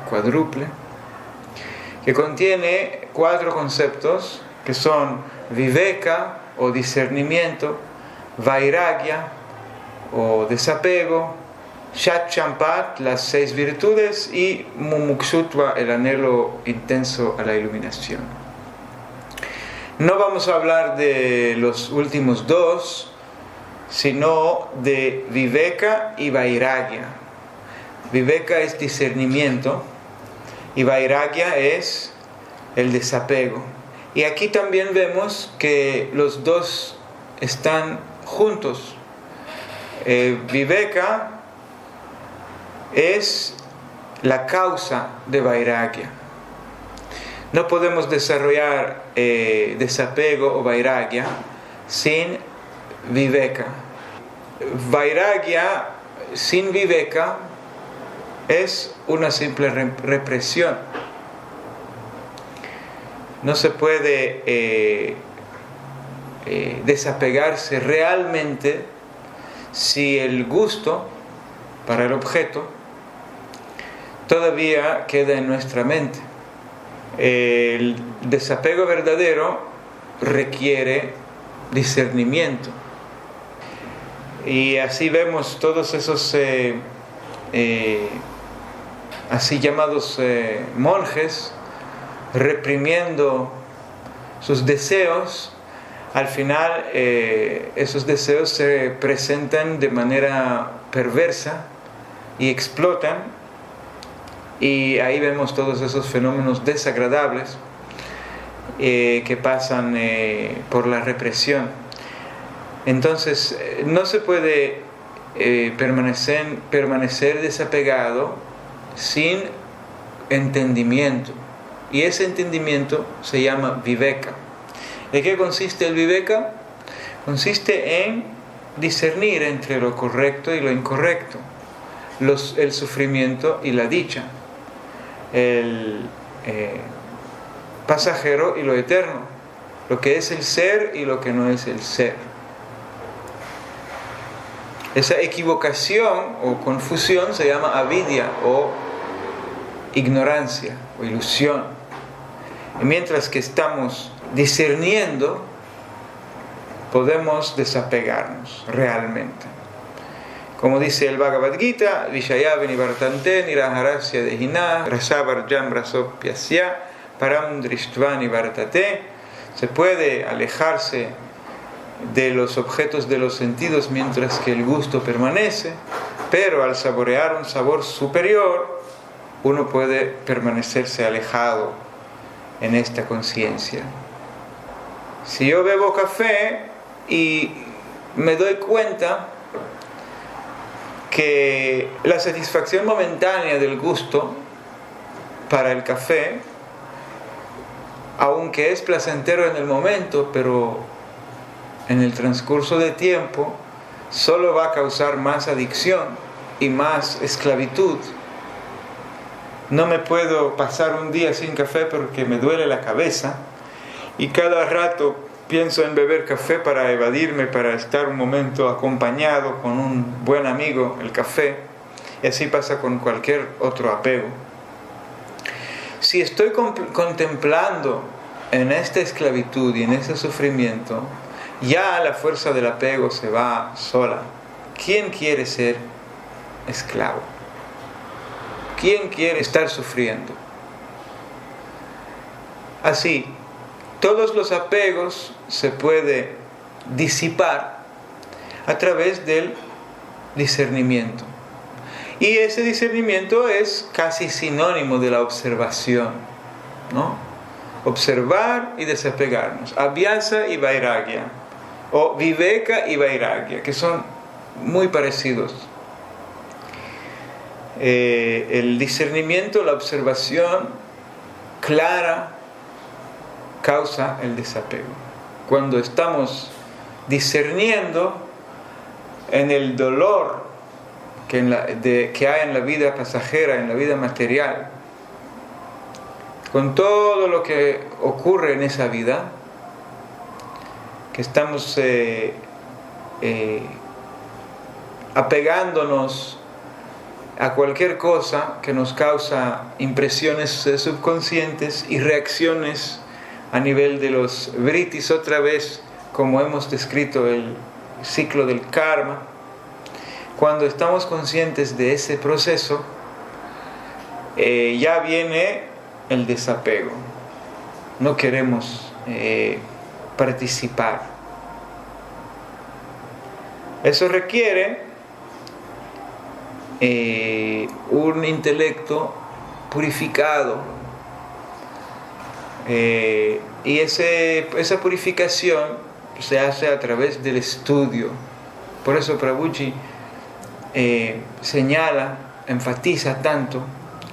cuádruple, que contiene 4 conceptos que son viveka o discernimiento, vairagya o desapego, shat champat, las 6 virtudes, y mumukshutva, el anhelo intenso a la iluminación. No vamos a hablar de los últimos 2, sino de viveka y vairagya. Viveka es discernimiento y vairagya es el desapego. Y aquí también vemos que los 2 están juntos. Viveka es la causa de vairagya. No podemos desarrollar desapego o vairagya sin viveka. Vairagya sin viveka es una simple represión. No se puede desapegarse realmente si el gusto para el objeto todavía queda en nuestra mente. El desapego verdadero requiere discernimiento. Y así vemos todos esos así llamados monjes reprimiendo sus deseos. Al final esos deseos se presentan de manera perversa y explotan, y ahí vemos todos esos fenómenos desagradables que pasan por la represión. Entonces no se puede permanecer desapegado sin entendimiento, y ese entendimiento se llama viveka. ¿De qué consiste el viveka? Consiste en discernir entre lo correcto y lo incorrecto, el sufrimiento y la dicha, el pasajero y lo eterno, lo que es el ser y lo que no es el ser. Esa equivocación o confusión se llama avidya o ignorancia o ilusión. Y mientras que estamos discerniendo, podemos desapegarnos realmente. Como dice el Bhagavad Gita, Vishaya vinivartante niraharasya dehina rasavarjam rasopyasya param drishtva nivartate. Se puede alejarse de los objetos de los sentidos mientras que el gusto permanece, pero al saborear un sabor superior, uno puede permanecerse alejado en esta conciencia. Si yo bebo café y me doy cuenta que la satisfacción momentánea del gusto para el café, aunque es placentero en el momento, pero en el transcurso de tiempo solo va a causar más adicción y más esclavitud. No me puedo pasar un día sin café porque me duele la cabeza, y cada rato pienso en beber café para evadirme, para estar un momento acompañado con un buen amigo, el café, y así pasa con cualquier otro apego. Si estoy contemplando en esta esclavitud y en ese sufrimiento, ya la fuerza del apego se va sola. ¿Quién quiere ser esclavo? ¿Quién quiere estar sufriendo? Así, todos los apegos se puede disipar a través del discernimiento. Y ese discernimiento es casi sinónimo de la observación, ¿no? Observar y desapegarnos. Abhyasa y vairagya, o viveka y vairagya, que son muy parecidos. El discernimiento, la observación clara, causa el desapego. Cuando estamos discerniendo en el dolor que hay en la vida pasajera, en la vida material, con todo lo que ocurre en esa vida, que estamos apegándonos a cualquier cosa que nos causa impresiones subconscientes y reacciones a nivel de los vritis, otra vez, como hemos descrito el ciclo del karma. Cuando estamos conscientes de ese proceso, ya viene el desapego. No queremos participar. Eso requiere un intelecto purificado. Y esa purificación se hace a través del estudio. Por eso Prabhuji señala, enfatiza tanto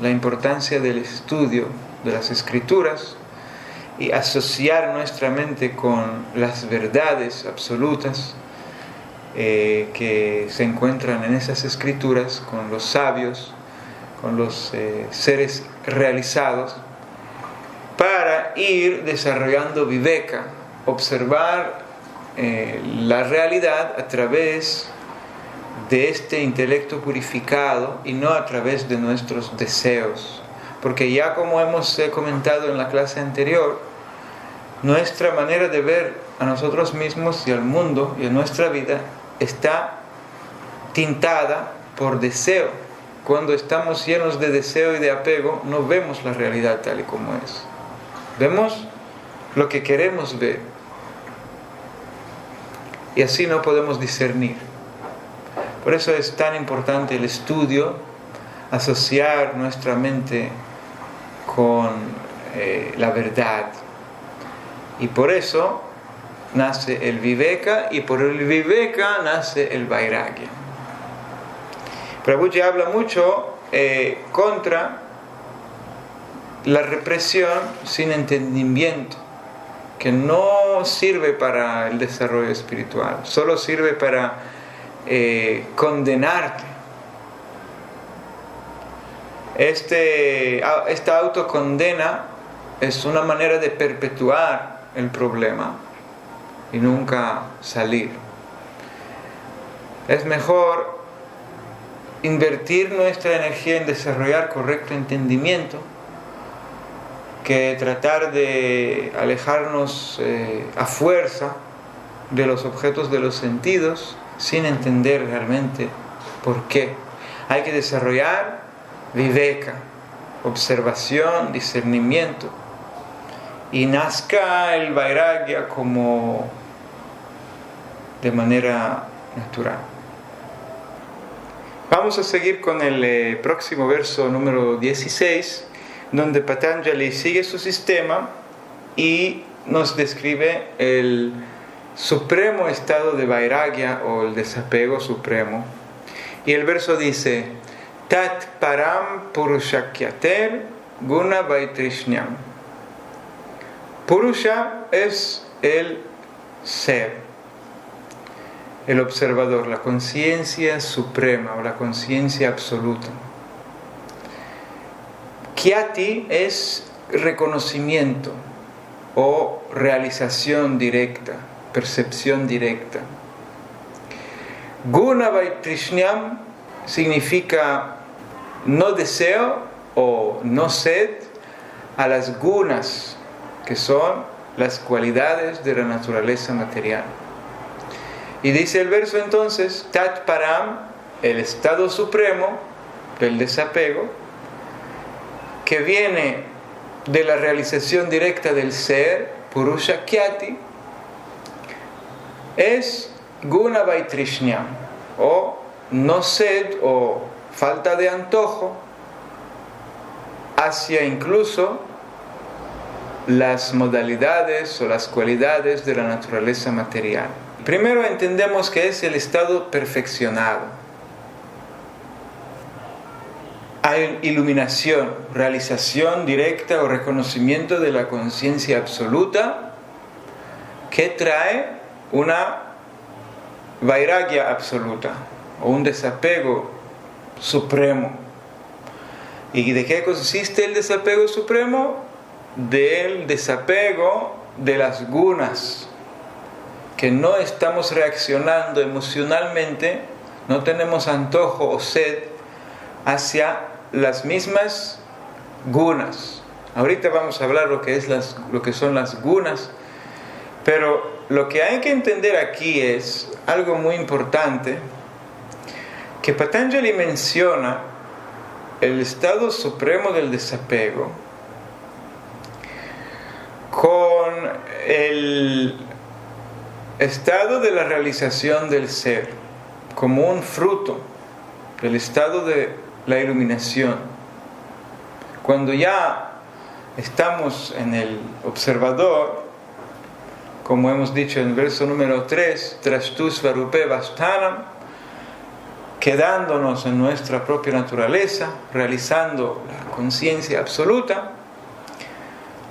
la importancia del estudio de las escrituras y asociar nuestra mente con las verdades absolutas que se encuentran en esas escrituras, con los sabios, con los seres realizados, para ir desarrollando viveka, observar la realidad a través de este intelecto purificado y no a través de nuestros deseos. Porque ya como hemos comentado en la clase anterior, nuestra manera de ver a nosotros mismos y al mundo y a nuestra vida está tintada por deseo. Cuando estamos llenos de deseo y de apego, no vemos la realidad tal y como es. Vemos lo que queremos ver. Y así no podemos discernir. Por eso es tan importante el estudio, asociar nuestra mente con la verdad. Y por eso nace el viveka, y por el viveka nace el vairagya. Prabhuji habla mucho contra la represión sin entendimiento, que no sirve para el desarrollo espiritual, solo sirve para condenarte. Esta autocondena es una manera de perpetuar el problema y nunca salir. Es mejor invertir nuestra energía en desarrollar correcto entendimiento que tratar de alejarnos a fuerza de los objetos de los sentidos sin entender realmente por qué. Hay que desarrollar viveka, observación, discernimiento, y nazca el vairagya como de manera natural. Vamos a seguir con el próximo verso número 16, donde Patanjali sigue su sistema y nos describe el supremo estado de vairagya o el desapego supremo. Y el verso dice: Tat param purushakyater guna vaitrishnam. Purusha es el ser, el observador, la conciencia suprema o la conciencia absoluta. Kyati es reconocimiento, o realización directa, percepción directa. Guna Vaitrishnyam significa no deseo o no sed a las gunas, que son las cualidades de la naturaleza material. Y dice el verso entonces, Tat Param, el estado supremo del desapego, que viene de la realización directa del ser, Purusha Kyati, es Guna Vaitrishnyam, o no sed o falta de antojo hacia incluso las modalidades o las cualidades de la naturaleza material. Primero entendemos que es el estado perfeccionado. Hay iluminación, realización directa o reconocimiento de la conciencia absoluta que trae una vairagya absoluta o un desapego supremo. ¿Y de qué consiste el desapego supremo? Del desapego de las gunas, que no estamos reaccionando emocionalmente, no tenemos antojo o sed hacia las mismas gunas. Ahorita vamos a hablar lo que son las gunas, pero lo que hay que entender aquí es algo muy importante, que Patanjali menciona el estado supremo del desapego con el estado de la realización del ser, como un fruto del estado de la iluminación. Cuando ya estamos en el observador, como hemos dicho en el verso número 3, Trashtu Svarupe Vastanam, quedándonos en nuestra propia naturaleza, realizando la conciencia absoluta,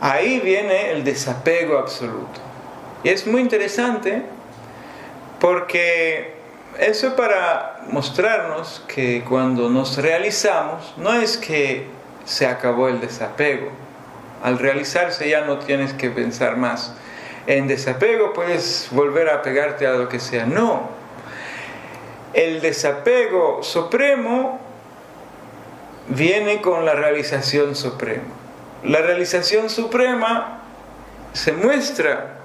ahí viene el desapego absoluto. Y es muy interesante porque eso para mostrarnos que cuando nos realizamos, no es que se acabó el desapego. Al realizarse ya no tienes que pensar más en desapego, puedes volver a pegarte a lo que sea. No. El desapego supremo viene con la realización suprema. La realización suprema se muestra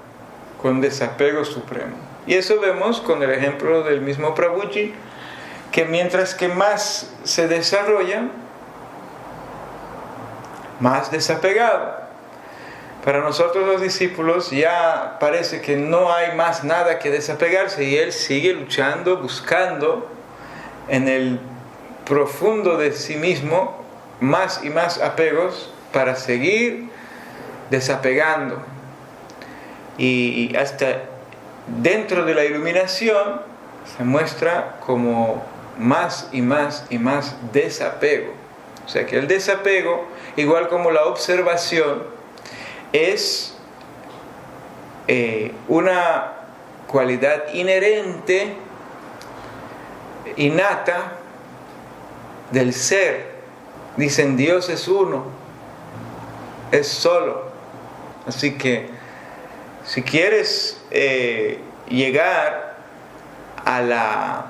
con desapego supremo. Y eso vemos con el ejemplo del mismo Prabhuji, que mientras que más se desarrolla, más desapegado. Para nosotros los discípulos ya parece que no hay más nada que desapegarse y él sigue luchando, buscando en el profundo de sí mismo más y más apegos para seguir desapegando. Y hasta dentro de la iluminación se muestra como más y más y más desapego. O sea que el desapego, igual como la observación, es una cualidad inherente, innata del ser. Dicen, Dios es uno, es solo. Así que si quieres llegar a la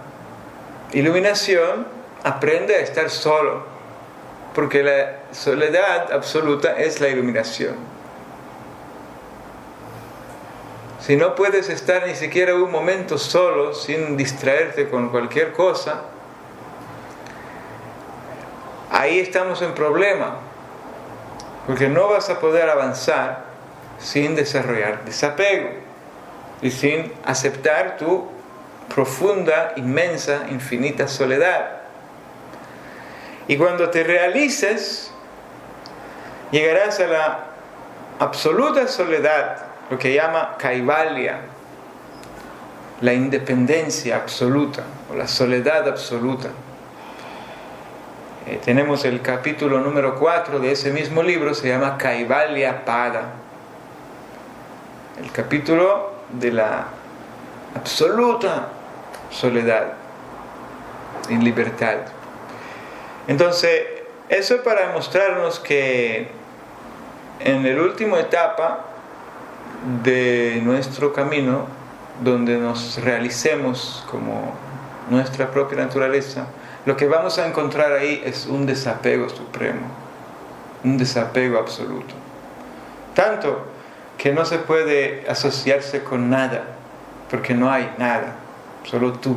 iluminación, aprende a estar solo, porque la soledad absoluta es la iluminación. Si no puedes estar ni siquiera un momento solo, sin distraerte con cualquier cosa, ahí estamos en problema, porque no vas a poder avanzar sin desarrollar desapego y sin aceptar tu profunda, inmensa, infinita soledad. Y cuando te realices, llegarás a la absoluta soledad, lo que llama Kaivalya, la independencia absoluta o la soledad absoluta. Tenemos el capítulo número 4 de ese mismo libro, se llama Kaivalya Pada, el capítulo de la absoluta soledad y libertad. Entonces, eso es para mostrarnos que en la última etapa de nuestro camino, donde nos realicemos como nuestra propia naturaleza, lo que vamos a encontrar ahí es un desapego supremo, un desapego absoluto. Tanto que no se puede asociarse con nada, porque no hay nada, solo tú.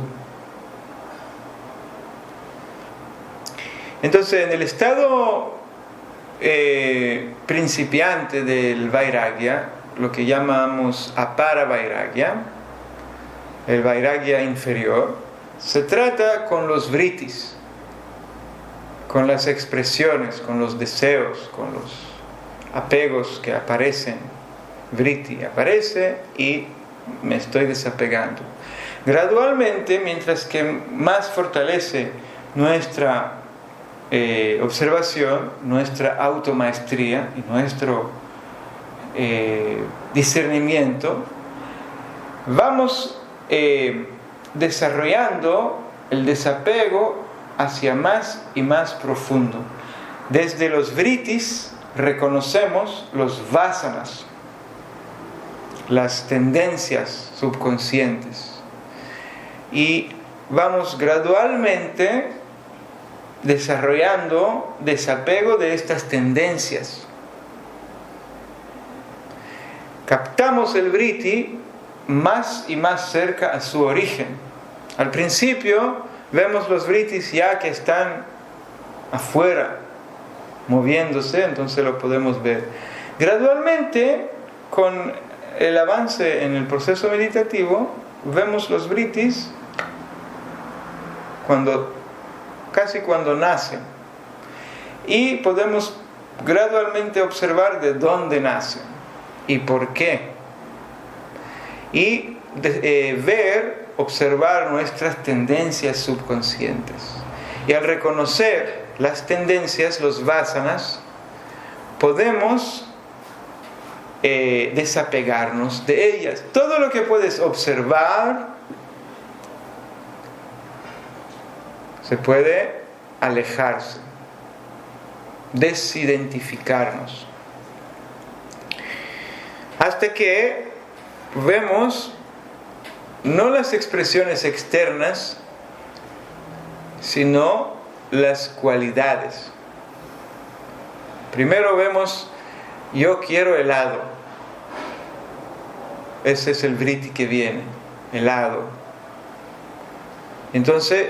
Entonces, en el estado principiante del Vairagya, lo que llamamos Apara Vairagya, el Vairagya inferior, se trata con los vrittis, con las expresiones, con los deseos, con los apegos que aparecen. Vritti aparece y me estoy desapegando. Gradualmente, mientras que más fortalece nuestra observación, nuestra automaestría y nuestro discernimiento, vamos desarrollando el desapego hacia más y más profundo. Desde los vrittis reconocemos los vasanas, las tendencias subconscientes, y vamos gradualmente desarrollando desapego de estas tendencias. Captamos el vritti más y más cerca a su origen. Al principio vemos los vrittis ya que están afuera, moviéndose, entonces lo podemos ver. Gradualmente, con el avance en el proceso meditativo, vemos los vrittis casi cuando nacen, y podemos gradualmente observar de dónde nacen y por qué, y observar nuestras tendencias subconscientes. Y al reconocer las tendencias, los vasanas, podemos desapegarnos de ellas. Todo lo que puedes observar se puede alejarse, desidentificarnos, hasta que vemos no las expresiones externas, sino las cualidades. Primero vemos: yo quiero helado. Ese es el vritti que viene, helado. Entonces,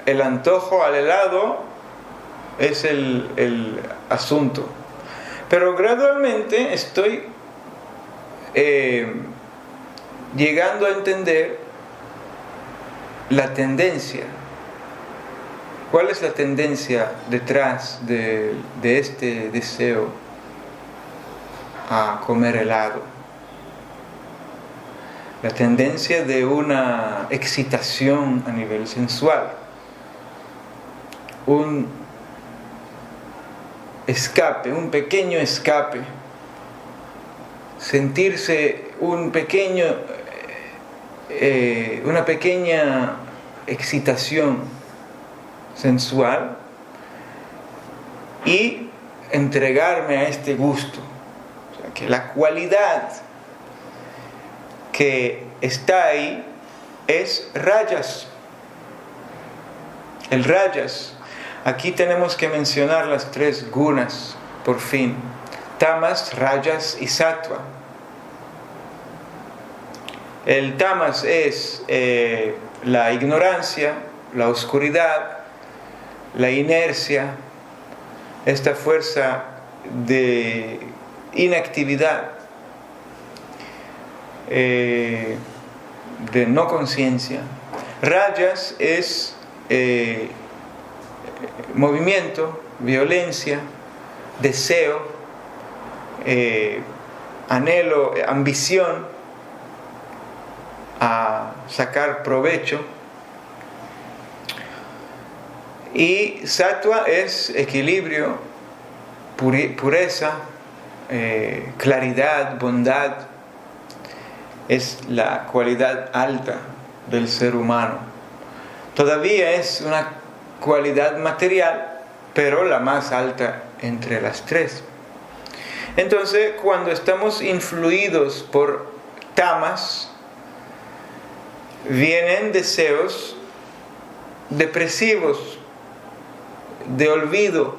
el antojo al helado es el asunto. Pero gradualmente estoy llegando a entender la tendencia. ¿Cuál es la tendencia detrás de este deseo a comer helado? La tendencia de una excitación a nivel sensual, un escape, un pequeño escape, sentirse una pequeña excitación sensual y entregarme a este gusto. O sea, que la cualidad que está ahí es rajas. El rajas. Aquí tenemos que mencionar las tres gunas, por fin: tamas, rajas y sattva. El tamas es la ignorancia, la oscuridad, la inercia, esta fuerza de inactividad, de no conciencia. Rajas es movimiento, violencia, deseo, anhelo, ambición a sacar provecho. Y sattva es equilibrio, pureza, claridad, bondad. Es la cualidad alta del ser humano. Todavía es una cualidad material, pero la más alta entre las tres. Entonces, cuando estamos influidos por tamas, vienen deseos depresivos, de olvido,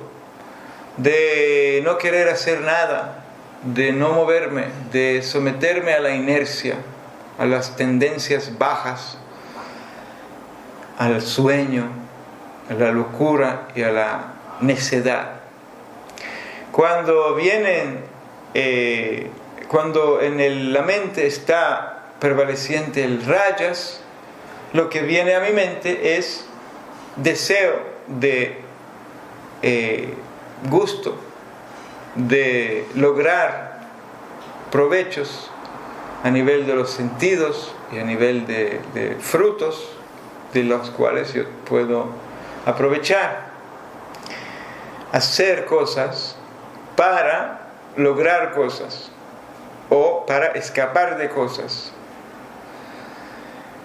de no querer hacer nada, de no moverme, de someterme a la inercia, a las tendencias bajas, al sueño, a la locura y a la necedad. Cuando en la mente está prevaleciente el rajas, lo que viene a mi mente es deseo de gusto, de lograr provechos a nivel de los sentidos y a nivel de frutos de los cuales yo puedo aprovechar, hacer cosas para lograr cosas o para escapar de cosas.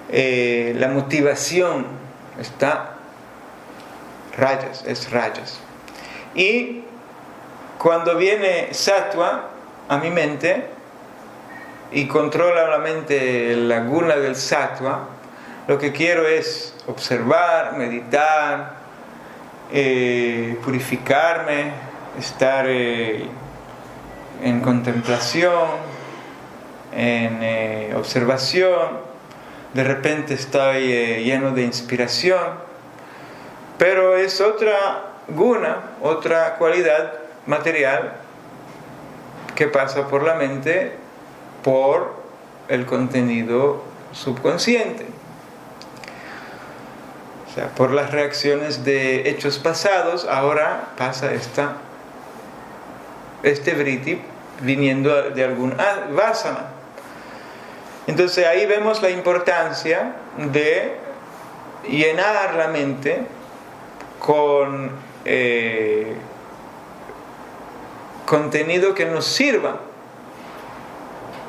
La motivación está es rajas. Y cuando viene sattva a mi mente y controla la mente la guna del sattva, lo que quiero es observar, meditar, purificarme, estar en contemplación, en observación. De repente estoy lleno de inspiración, pero es otra guna, otra cualidad material que pasa por la mente por el contenido subconsciente. O sea, por las reacciones de hechos pasados, ahora pasa este vritti viniendo de algún vasana. Entonces ahí vemos la importancia de llenar la mente con contenido que nos sirva,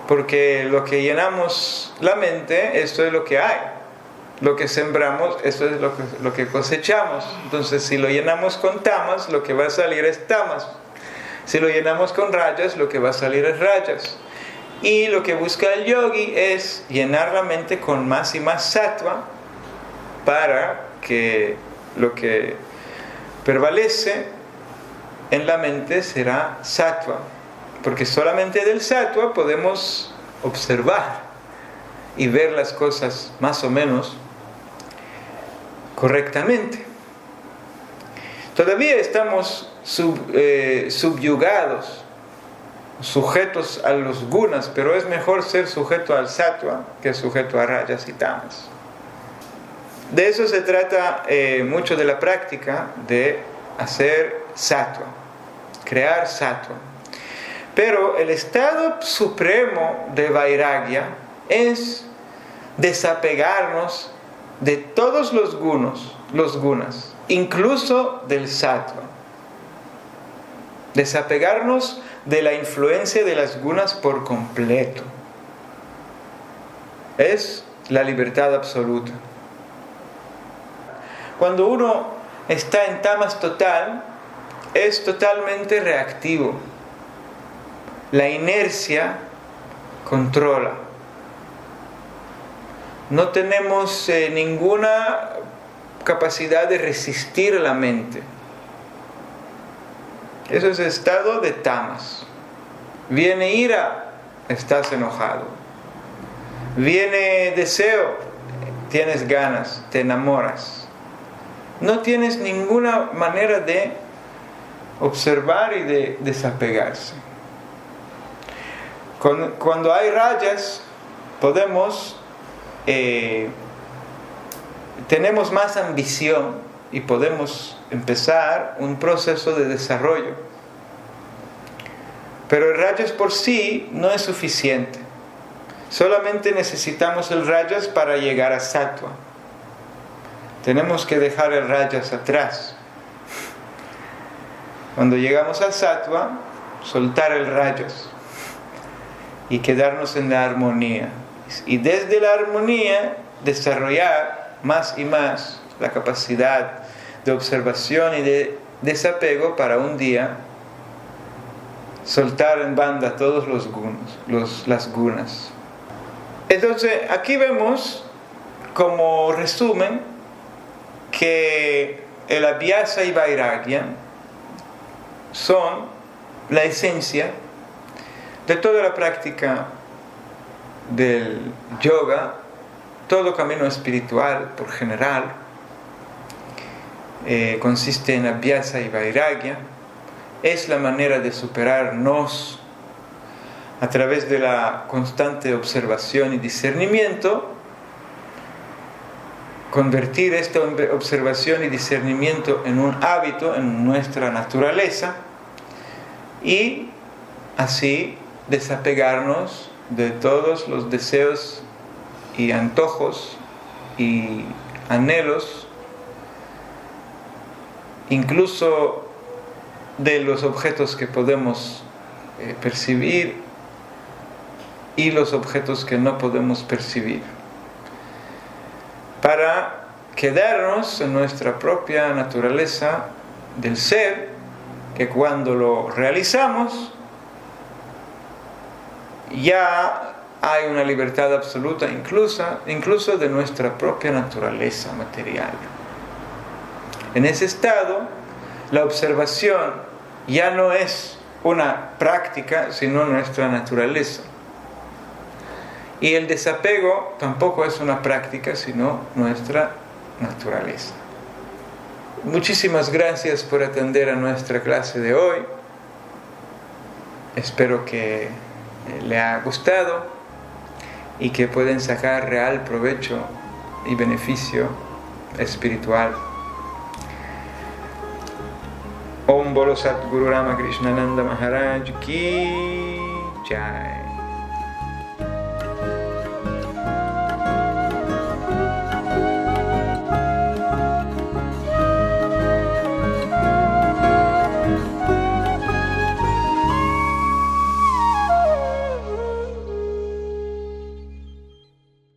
porque lo que llenamos la mente, esto es lo que hay. Lo que sembramos, esto es lo que cosechamos. Entonces, si lo llenamos con tamas, lo que va a salir es tamas. Si lo llenamos con rajas, lo que va a salir es rajas. Y lo que busca el yogi es llenar la mente con más y más sattva, para que lo que prevalece en la mente será sattva. Porque solamente del sattva podemos observar y ver las cosas más o menos correctamente. Todavía estamos subyugados, sujetos a los gunas, pero es mejor ser sujeto al sattva que sujeto a rajas y tamas. De eso se trata mucho de la práctica de hacer sattva, crear sattva. Pero el estado supremo de vairagya es desapegarnos de todos los gunas, incluso del sattva. Desapegarnos de la influencia de las gunas por completo. Es la libertad absoluta. Cuando uno está en tamas total, es totalmente reactivo. La inercia controla. No tenemos ninguna capacidad de resistir la mente. Eso es estado de tamas. Viene ira, estás enojado. Viene deseo, tienes ganas, te enamoras. No tienes ninguna manera de observar y de desapegarse. Cuando hay rajas, tenemos más ambición y podemos empezar un proceso de desarrollo. Pero el rajas por sí no es suficiente. Solamente necesitamos el rajas para llegar a sattva. Tenemos que dejar el rajas atrás. Cuando llegamos al sattva, soltar el rajas y quedarnos en la armonía. Y desde la armonía desarrollar más y más la capacidad de observación y de desapego para un día soltar en banda todos las gunas. Entonces aquí vemos como resumen que el abhyasa y vairagya son la esencia de toda la práctica del yoga, todo camino espiritual por general consiste en abhyasa y vairagya. Es la manera de superarnos a través de la constante observación y discernimiento, convertir esta observación y discernimiento en un hábito, en nuestra naturaleza, y así desapegarnos de todos los deseos y antojos y anhelos, incluso de los objetos que podemos percibir y los objetos que no podemos percibir, para quedarnos en nuestra propia naturaleza del ser, que cuando lo realizamos ya hay una libertad absoluta incluso de nuestra propia naturaleza material. En ese estado, la observación ya no es una práctica, sino nuestra naturaleza. Y el desapego tampoco es una práctica, sino nuestra naturaleza. Muchísimas gracias por atender a nuestra clase de hoy. Espero que le haya gustado y que puedan sacar real provecho y beneficio espiritual. Om Bolo Satguru Ramakrishnananda Maharaj Ki Jai.